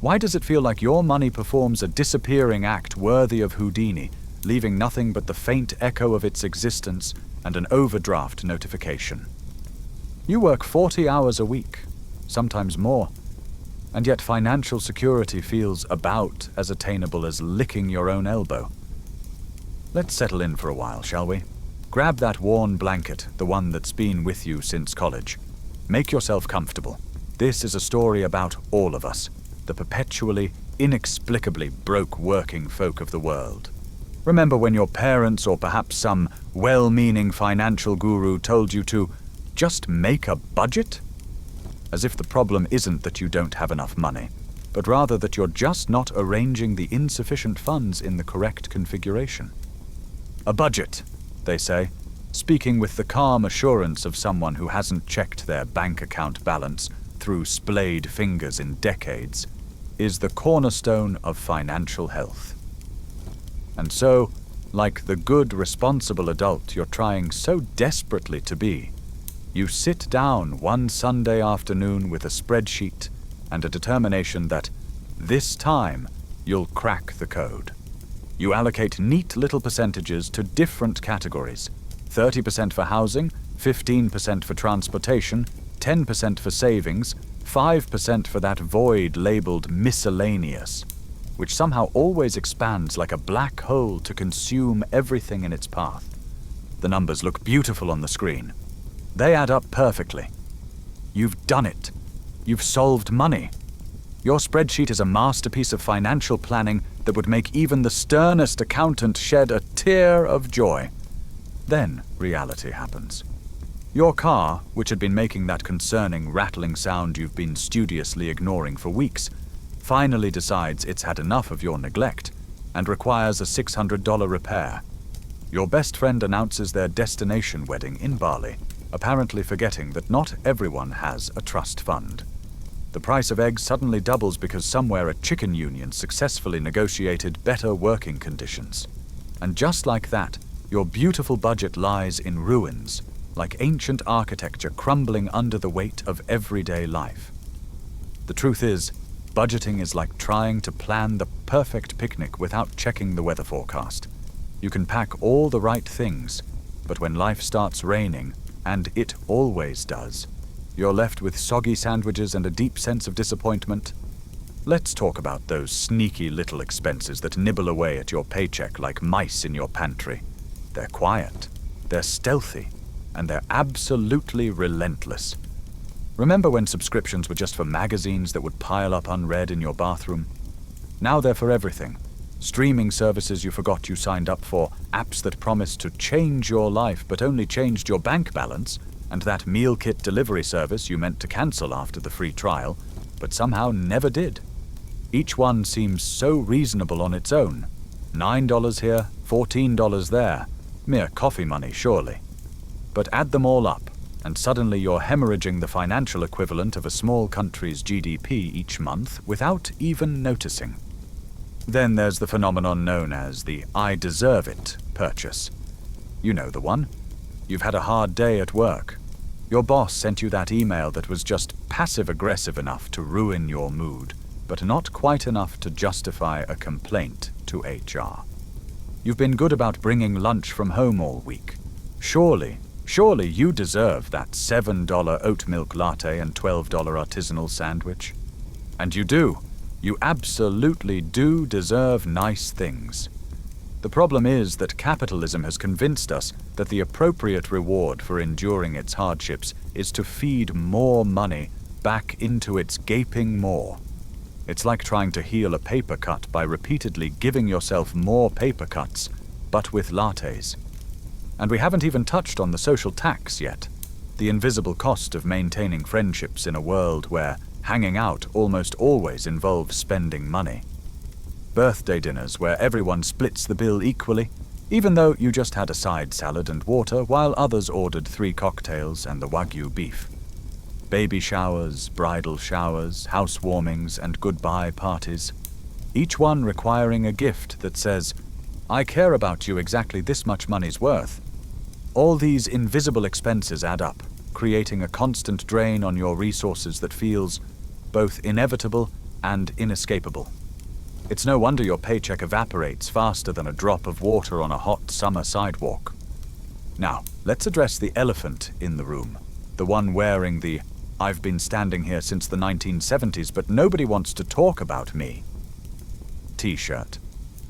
Why does it feel like your money performs a disappearing act worthy of Houdini, leaving nothing but the faint echo of its existence and an overdraft notification? You work 40 hours a week, sometimes more, and yet financial security feels about as attainable as licking your own elbow. Let's settle in for a while, shall we? Grab that worn blanket, the one that's been with you since college. Make yourself comfortable. This is a story about all of us, the perpetually, inexplicably broke working folk of the world. Remember when your parents or perhaps some well-meaning financial guru told you to just make a budget? As if the problem isn't that you don't have enough money, but rather that you're just not arranging the insufficient funds in the correct configuration. A budget, they say, speaking with the calm assurance of someone who hasn't checked their bank account balance through splayed fingers in decades, is the cornerstone of financial health. And so, like the good, responsible adult you're trying so desperately to be, you sit down one Sunday afternoon with a spreadsheet and a determination that this time you'll crack the code. You allocate neat little percentages to different categories: 30% for housing, 15% for transportation, 10% for savings, 5% for that void labeled miscellaneous, which somehow always expands like a black hole to consume everything in its path. The numbers look beautiful on the screen. They add up perfectly. You've done it. You've solved money. Your spreadsheet is a masterpiece of financial planning that would make even the sternest accountant shed a tear of joy. Then reality happens. Your car, which had been making that concerning rattling sound you've been studiously ignoring for weeks, finally decides it's had enough of your neglect and requires a $600 repair. Your best friend announces their destination wedding in Bali, apparently forgetting that not everyone has a trust fund. The price of eggs suddenly doubles because somewhere a chicken union successfully negotiated better working conditions. And just like that, Your beautiful budget lies in ruins, like ancient architecture crumbling under the weight of everyday life. The truth is, budgeting is like trying to plan the perfect picnic without checking the weather forecast. You can pack all the right things, but when life starts raining, and it always does, you're left with soggy sandwiches and a deep sense of disappointment. Let's talk about those sneaky little expenses that nibble away at your paycheck like mice in your pantry. They're quiet, they're stealthy, and they're absolutely relentless. Remember when subscriptions were just for magazines that would pile up unread in your bathroom? Now they're for everything. Streaming services you forgot you signed up for, apps that promised to change your life but only changed your bank balance, and that meal kit delivery service you meant to cancel after the free trial, but somehow never did. Each one seems so reasonable on its own. $9 here, $14 there. Mere coffee money, surely. But add them all up, and suddenly you're hemorrhaging the financial equivalent of a small country's GDP each month without even noticing. Then there's the phenomenon known as the "I deserve it" purchase. You know the one. You've had a hard day at work. Your boss sent you that email that was just passive-aggressive enough to ruin your mood, but not quite enough to justify a complaint to HR. You've been good about bringing lunch from home all week. Surely you deserve that $7 oat milk latte and $12 artisanal sandwich. And you do. You absolutely do deserve nice things. The problem is that capitalism has convinced us that the appropriate reward for enduring its hardships is to feed more money back into its gaping maw. It's like trying to heal a paper cut by repeatedly giving yourself more paper cuts, but with lattes. And we haven't even touched on the social tax yet, the invisible cost of maintaining friendships in a world where hanging out almost always involves spending money. Birthday dinners where everyone splits the bill equally, even though you just had a side salad and water while others ordered 3 cocktails and the Wagyu beef. Baby showers, bridal showers, housewarmings, and goodbye parties, each one requiring a gift that says, "I care about you exactly this much money's worth." All these invisible expenses add up, creating a constant drain on your resources that feels both inevitable and inescapable. It's no wonder your paycheck evaporates faster than a drop of water on a hot summer sidewalk. Now, let's address the elephant in the room, the one wearing the "I've been standing here since the 1970s, but nobody wants to talk about me" t-shirt.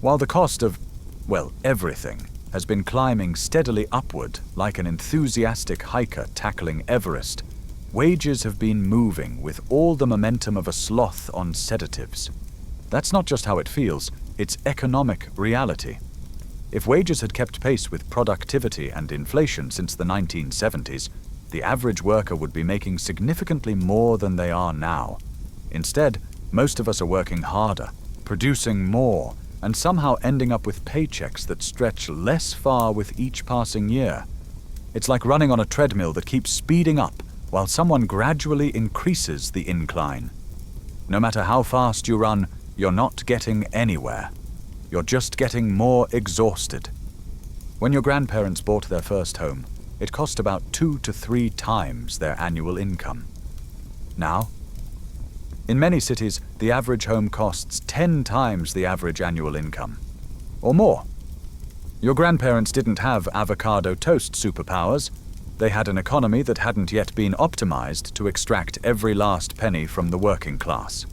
While the cost of, well, everything has been climbing steadily upward like an enthusiastic hiker tackling Everest, wages have been moving with all the momentum of a sloth on sedatives. That's not just how it feels, it's economic reality. If wages had kept pace with productivity and inflation since the 1970s, the average worker would be making significantly more than they are now. Instead, most of us are working harder, producing more, and somehow ending up with paychecks that stretch less far with each passing year. It's like running on a treadmill that keeps speeding up while someone gradually increases the incline. No matter how fast you run, you're not getting anywhere. You're just getting more exhausted. When your grandparents bought their first home, it cost about 2 to 3 times their annual income. Now, in many cities, the average home costs 10 times the average annual income, or more. Your grandparents didn't have avocado toast superpowers. They had an economy that hadn't yet been optimized to extract every last penny from the working class.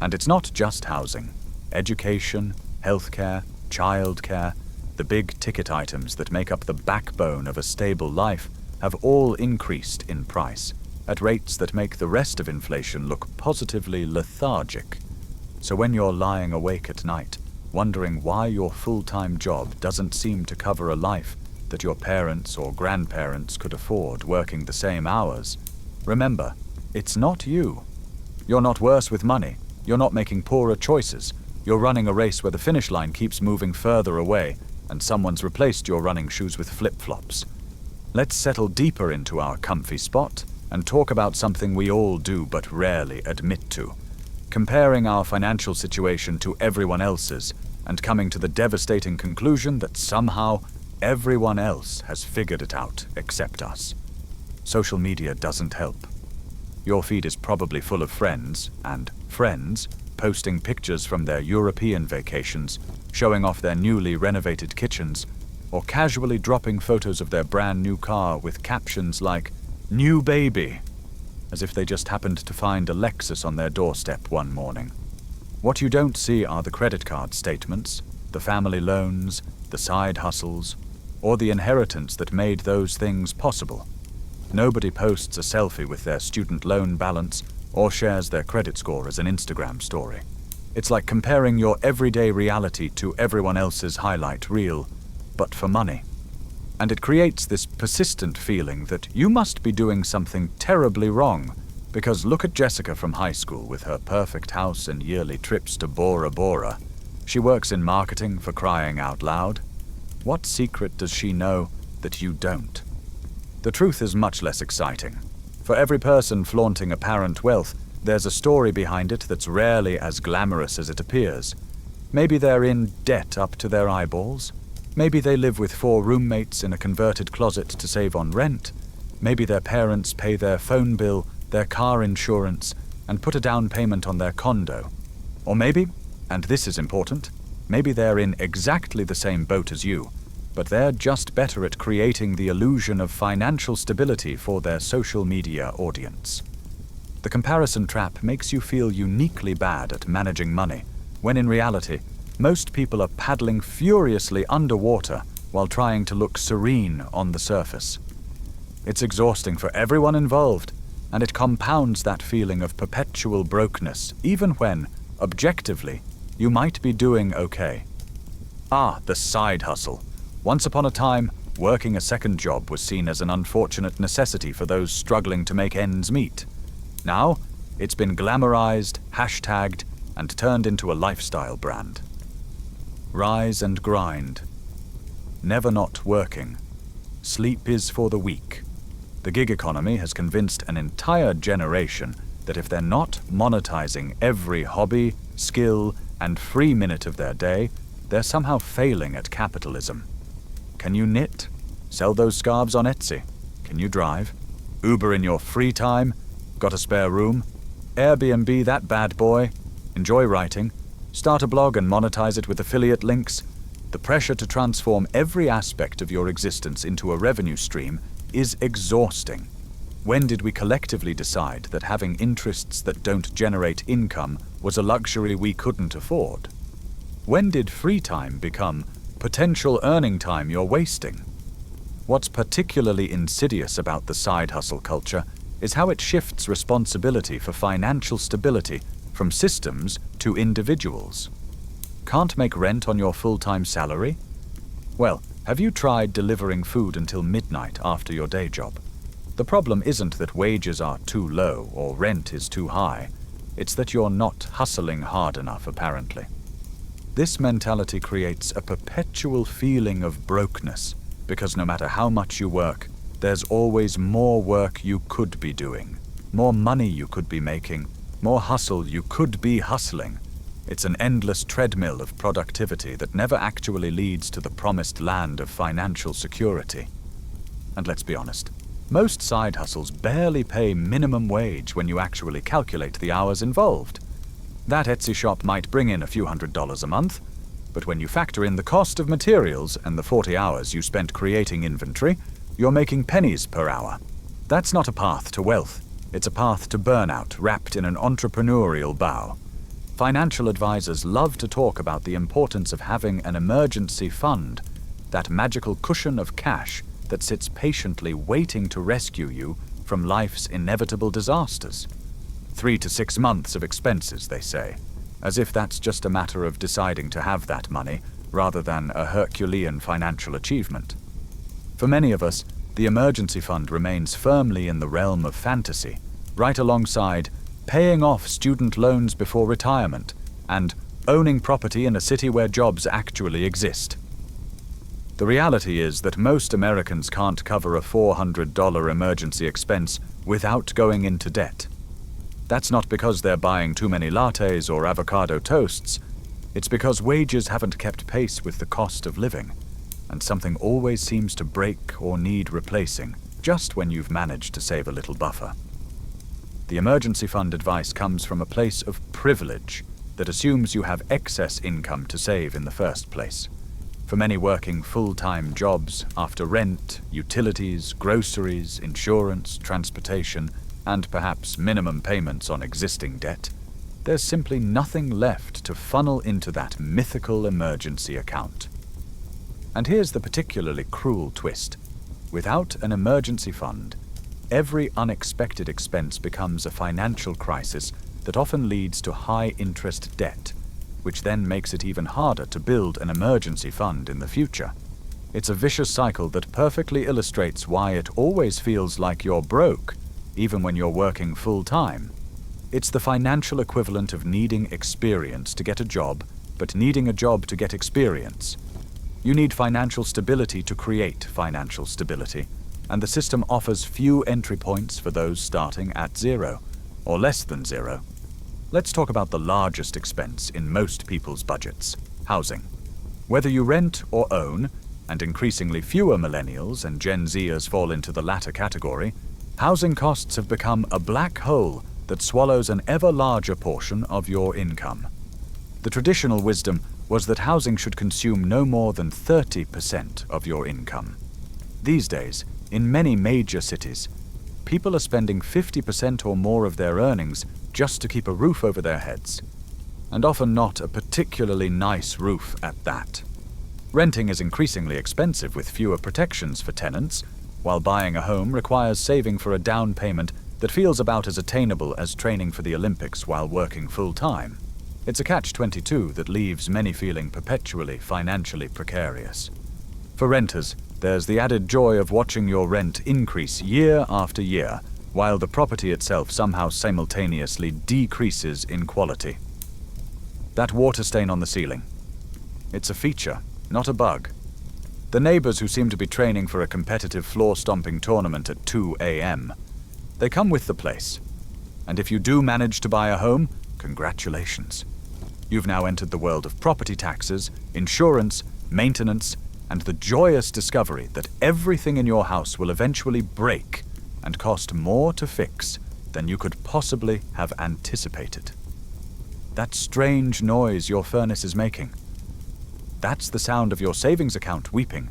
And it's not just housing. Education, healthcare, childcare, the big ticket items that make up the backbone of a stable life have all increased in price, at rates that make the rest of inflation look positively lethargic. So when you're lying awake at night, wondering why your full-time job doesn't seem to cover a life that your parents or grandparents could afford working the same hours, remember, it's not you. You're not worse with money. You're not making poorer choices. You're running a race where the finish line keeps moving further away, and someone's replaced your running shoes with flip-flops. Let's settle deeper into our comfy spot and talk about something we all do but rarely admit to, comparing our financial situation to everyone else's and coming to the devastating conclusion that somehow everyone else has figured it out except us. Social media doesn't help. Your feed is probably full of friends, and friends, posting pictures from their European vacations, showing off their newly renovated kitchens, or casually dropping photos of their brand new car with captions like, "New baby," as if they just happened to find a Lexus on their doorstep one morning. What you don't see are the credit card statements, the family loans, the side hustles, or the inheritance that made those things possible. Nobody posts a selfie with their student loan balance or shares their credit score as an Instagram story. It's like comparing your everyday reality to everyone else's highlight reel, but for money. And it creates this persistent feeling that you must be doing something terribly wrong, because look at Jessica from high school with her perfect house and yearly trips to Bora Bora. She works in marketing, for crying out loud. What secret does she know that you don't? The truth is much less exciting. For every person flaunting apparent wealth, there's a story behind it that's rarely as glamorous as it appears. Maybe they're in debt up to their eyeballs. Maybe they live with 4 roommates in a converted closet to save on rent. Maybe their parents pay their phone bill, their car insurance, and put a down payment on their condo. Or maybe, and this is important, maybe they're in exactly the same boat as you, but they're just better at creating the illusion of financial stability for their social media audience. The comparison trap makes you feel uniquely bad at managing money, when in reality, most people are paddling furiously underwater while trying to look serene on the surface. It's exhausting for everyone involved, and it compounds that feeling of perpetual brokenness, even when, objectively, you might be doing okay. The side hustle. Once upon a time, working a second job was seen as an unfortunate necessity for those struggling to make ends meet. Now, it's been glamorized, hashtagged, and turned into a lifestyle brand. Rise and grind. Never not working. Sleep is for the weak. The gig economy has convinced an entire generation that if they're not monetizing every hobby, skill, and free minute of their day, they're somehow failing at capitalism. Can you knit? Sell those scarves on Etsy? Can you drive? Uber in your free time? Got a spare room? Airbnb that bad boy? Enjoy writing? Start a blog and monetize it with affiliate links? The pressure to transform every aspect of your existence into a revenue stream is exhausting. When did we collectively decide that having interests that don't generate income was a luxury we couldn't afford? When did free time become potential earning time you're wasting? What's particularly insidious about the side hustle culture is how it shifts responsibility for financial stability from systems to individuals. Can't make rent on your full-time salary? Well, have you tried delivering food until midnight after your day job? The problem isn't that wages are too low or rent is too high. It's that you're not hustling hard enough, apparently. This mentality creates a perpetual feeling of brokenness, because no matter how much you work, there's always more work you could be doing, more money you could be making, more hustle you could be hustling. It's an endless treadmill of productivity that never actually leads to the promised land of financial security. And let's be honest, most side hustles barely pay minimum wage when you actually calculate the hours involved. That Etsy shop might bring in a few $100s a month, but when you factor in the cost of materials and the 40 hours you spent creating inventory, you're making pennies per hour. That's not a path to wealth. It's a path to burnout wrapped in an entrepreneurial bow. Financial advisors love to talk about the importance of having an emergency fund, that magical cushion of cash that sits patiently waiting to rescue you from life's inevitable disasters. 3 to 6 months of expenses, they say, as if that's just a matter of deciding to have that money rather than a Herculean financial achievement. For many of us, the emergency fund remains firmly in the realm of fantasy, right alongside paying off student loans before retirement and owning property in a city where jobs actually exist. The reality is that most Americans can't cover a $400 emergency expense without going into debt. That's not because they're buying too many lattes or avocado toasts. It's because wages haven't kept pace with the cost of living. and something always seems to break or need replacing just when you've managed to save a little buffer. The emergency fund advice comes from a place of privilege that assumes you have excess income to save in the first place. For many working full-time jobs, after rent, utilities, groceries, insurance, transportation, and perhaps minimum payments on existing debt, there's simply nothing left to funnel into that mythical emergency account. And here's the particularly cruel twist. Without an emergency fund, every unexpected expense becomes a financial crisis that often leads to high-interest debt, which then makes it even harder to build an emergency fund in the future. It's a vicious cycle that perfectly illustrates why it always feels like you're broke, even when you're working full-time. It's the financial equivalent of needing experience to get a job, but needing a job to get experience. You need financial stability to create financial stability, and the system offers few entry points for those starting at zero, or less than zero. Let's talk about the largest expense in most people's budgets: housing. Whether you rent or own, and increasingly fewer millennials and Gen Zers fall into the latter category, housing costs have become a black hole that swallows an ever larger portion of your income. The traditional wisdom was that housing should consume no more than 30% of your income. These days, in many major cities, people are spending 50% or more of their earnings just to keep a roof over their heads, and often not a particularly nice roof at that. Renting is increasingly expensive with fewer protections for tenants, while buying a home requires saving for a down payment that feels about as attainable as training for the Olympics while working full-time. It's a catch-22 that leaves many feeling perpetually financially precarious. For renters, there's the added joy of watching your rent increase year after year, while the property itself somehow simultaneously decreases in quality. That water stain on the ceiling. It's a feature, not a bug. The neighbors who seem to be training for a competitive floor-stomping tournament at 2 a.m. They come with the place. And if you do manage to buy a home, congratulations. You've now entered the world of property taxes, insurance, maintenance, and the joyous discovery that everything in your house will eventually break and cost more to fix than you could possibly have anticipated. That strange noise your furnace is making. That's the sound of your savings account weeping.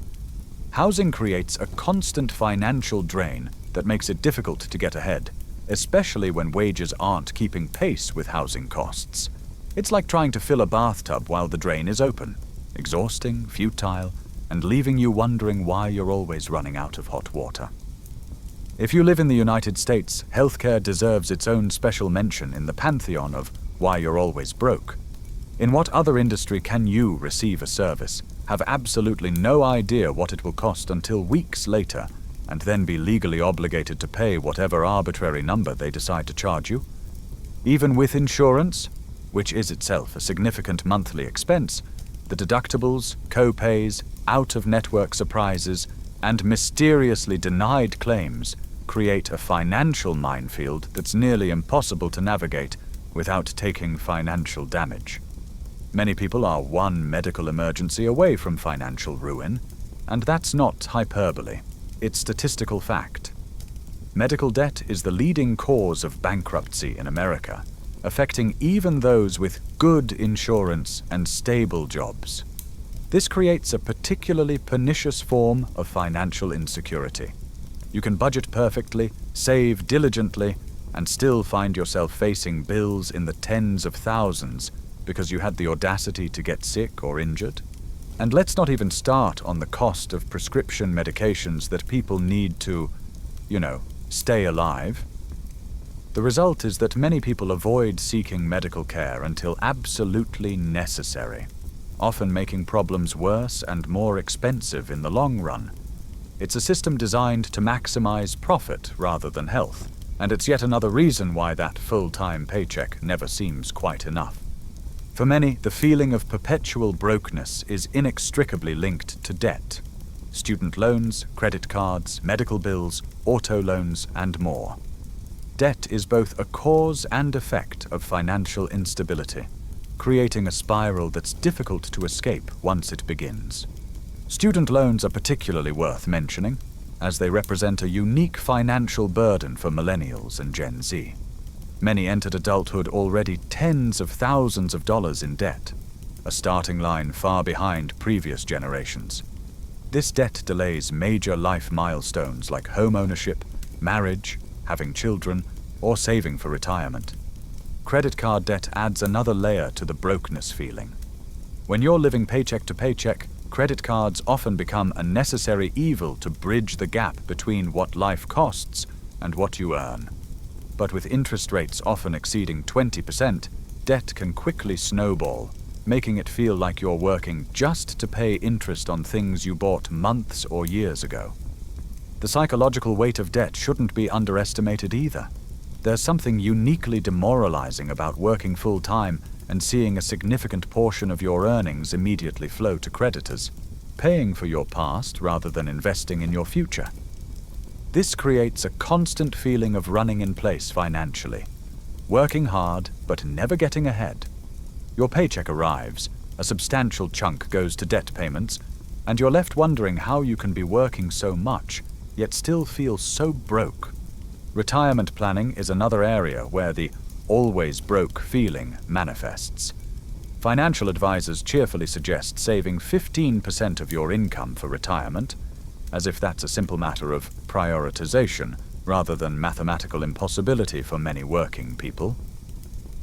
Housing creates a constant financial drain that makes it difficult to get ahead, especially when wages aren't keeping pace with housing costs. It's like trying to fill a bathtub while the drain is open, exhausting, futile, and leaving you wondering why you're always running out of hot water. If you live in the United States, healthcare deserves its own special mention in the pantheon of why you're always broke. In what other industry can you receive a service, have absolutely no idea what it will cost until weeks later, and then be legally obligated to pay whatever arbitrary number they decide to charge you? Even with insurance, which is itself a significant monthly expense, the deductibles, co-pays, out-of-network surprises, and mysteriously denied claims create a financial minefield that's nearly impossible to navigate without taking financial damage. Many people are one medical emergency away from financial ruin, and that's not hyperbole. It's statistical fact. Medical debt is the leading cause of bankruptcy in America, affecting even those with good insurance and stable jobs. This creates a particularly pernicious form of financial insecurity. You can budget perfectly, save diligently, and still find yourself facing bills in the tens of thousands because you had the audacity to get sick or injured. And let's not even start on the cost of prescription medications that people need to, stay alive. The result is that many people avoid seeking medical care until absolutely necessary, often making problems worse and more expensive in the long run. It's a system designed to maximize profit rather than health, and it's yet another reason why that full-time paycheck never seems quite enough. For many, the feeling of perpetual brokenness is inextricably linked to debt. Student loans, credit cards, medical bills, auto loans, and more. Debt is both a cause and effect of financial instability, creating a spiral that's difficult to escape once it begins. Student loans are particularly worth mentioning, as they represent a unique financial burden for millennials and Gen Z. Many entered adulthood already tens of thousands of dollars in debt, a starting line far behind previous generations. This debt delays major life milestones like home ownership, marriage, having children, or saving for retirement. Credit card debt adds another layer to the brokenness feeling. When you're living paycheck to paycheck, credit cards often become a necessary evil to bridge the gap between what life costs and what you earn. But with interest rates often exceeding 20%, debt can quickly snowball, making it feel like you're working just to pay interest on things you bought months or years ago. The psychological weight of debt shouldn't be underestimated either. There's something uniquely demoralizing about working full-time and seeing a significant portion of your earnings immediately flow to creditors, paying for your past rather than investing in your future. This creates a constant feeling of running in place financially, working hard but never getting ahead. Your paycheck arrives, a substantial chunk goes to debt payments, and you're left wondering how you can be working so much, yet still feel so broke. Retirement planning is another area where the always broke feeling manifests. Financial advisors cheerfully suggest saving 15% of your income for retirement, as if that's a simple matter of prioritization rather than mathematical impossibility for many working people.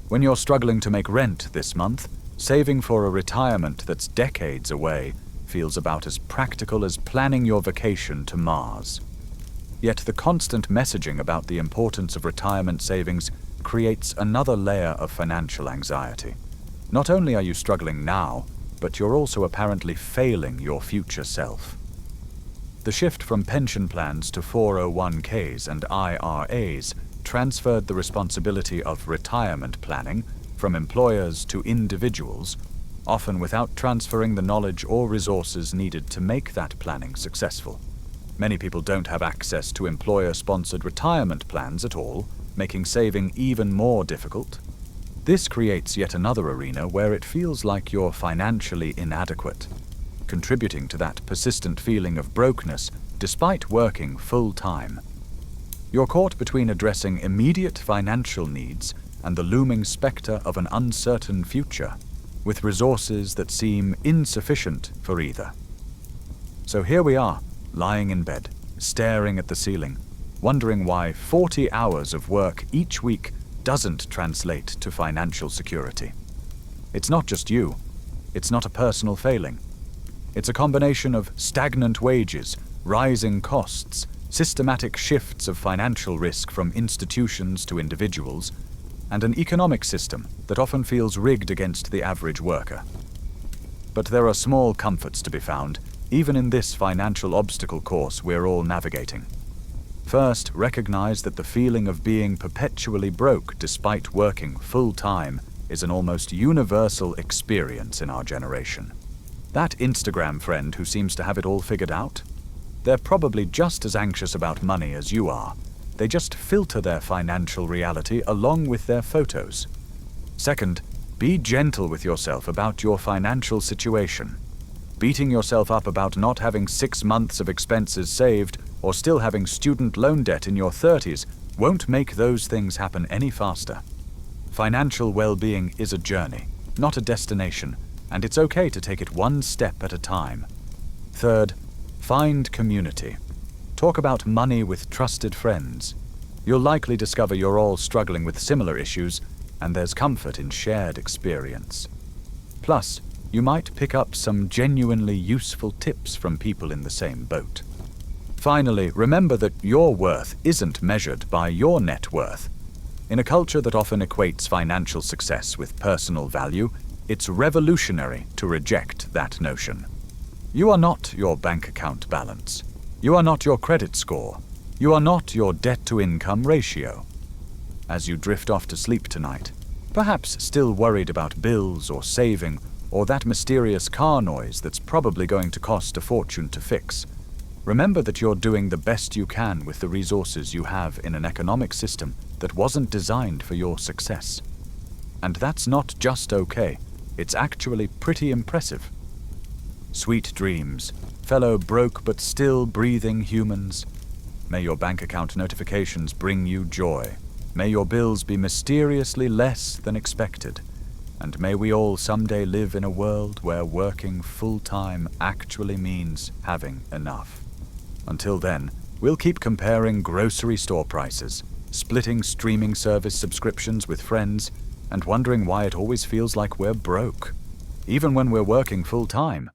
When you're struggling to make rent this month, saving for a retirement that's decades away feels about as practical as planning your vacation to Mars. Yet the constant messaging about the importance of retirement savings creates another layer of financial anxiety. Not only are you struggling now, but you're also apparently failing your future self. The shift from pension plans to 401ks and IRAs transferred the responsibility of retirement planning from employers to individuals, often without transferring the knowledge or resources needed to make that planning successful. Many people don't have access to employer-sponsored retirement plans at all, making saving even more difficult. This creates yet another arena where it feels like you're financially inadequate, contributing to that persistent feeling of brokenness despite working full-time. You're caught between addressing immediate financial needs and the looming specter of an uncertain future, with resources that seem insufficient for either. So here we are, lying in bed, staring at the ceiling, wondering why 40 hours of work each week doesn't translate to financial security. It's not just you. It's not a personal failing. It's a combination of stagnant wages, rising costs, systematic shifts of financial risk from institutions to individuals, and an economic system that often feels rigged against the average worker. But there are small comforts to be found, even in this financial obstacle course we're all navigating. First, recognize that the feeling of being perpetually broke despite working full-time is an almost universal experience in our generation. That Instagram friend who seems to have it all figured out? They're probably just as anxious about money as you are. They just filter their financial reality along with their photos. Second, be gentle with yourself about your financial situation. Beating yourself up about not having 6 months of expenses saved or still having student loan debt in your 30s won't make those things happen any faster. Financial well-being is a journey, not a destination, and it's okay to take it one step at a time. Third, find community. Talk about money with trusted friends. You'll likely discover you're all struggling with similar issues, and there's comfort in shared experience. Plus, you might pick up some genuinely useful tips from people in the same boat. Finally, remember that your worth isn't measured by your net worth. In a culture that often equates financial success with personal value, it's revolutionary to reject that notion. You are not your bank account balance. You are not your credit score. You are not your debt-to-income ratio. As you drift off to sleep tonight, perhaps still worried about bills or saving, or that mysterious car noise that's probably going to cost a fortune to fix, remember that you're doing the best you can with the resources you have in an economic system that wasn't designed for your success. And that's not just okay, it's actually pretty impressive. Sweet dreams, fellow broke but still breathing humans. May your bank account notifications bring you joy. May your bills be mysteriously less than expected. And may we all someday live in a world where working full-time actually means having enough. Until then, we'll keep comparing grocery store prices, splitting streaming service subscriptions with friends, and wondering why it always feels like we're broke. Even when we're working full-time,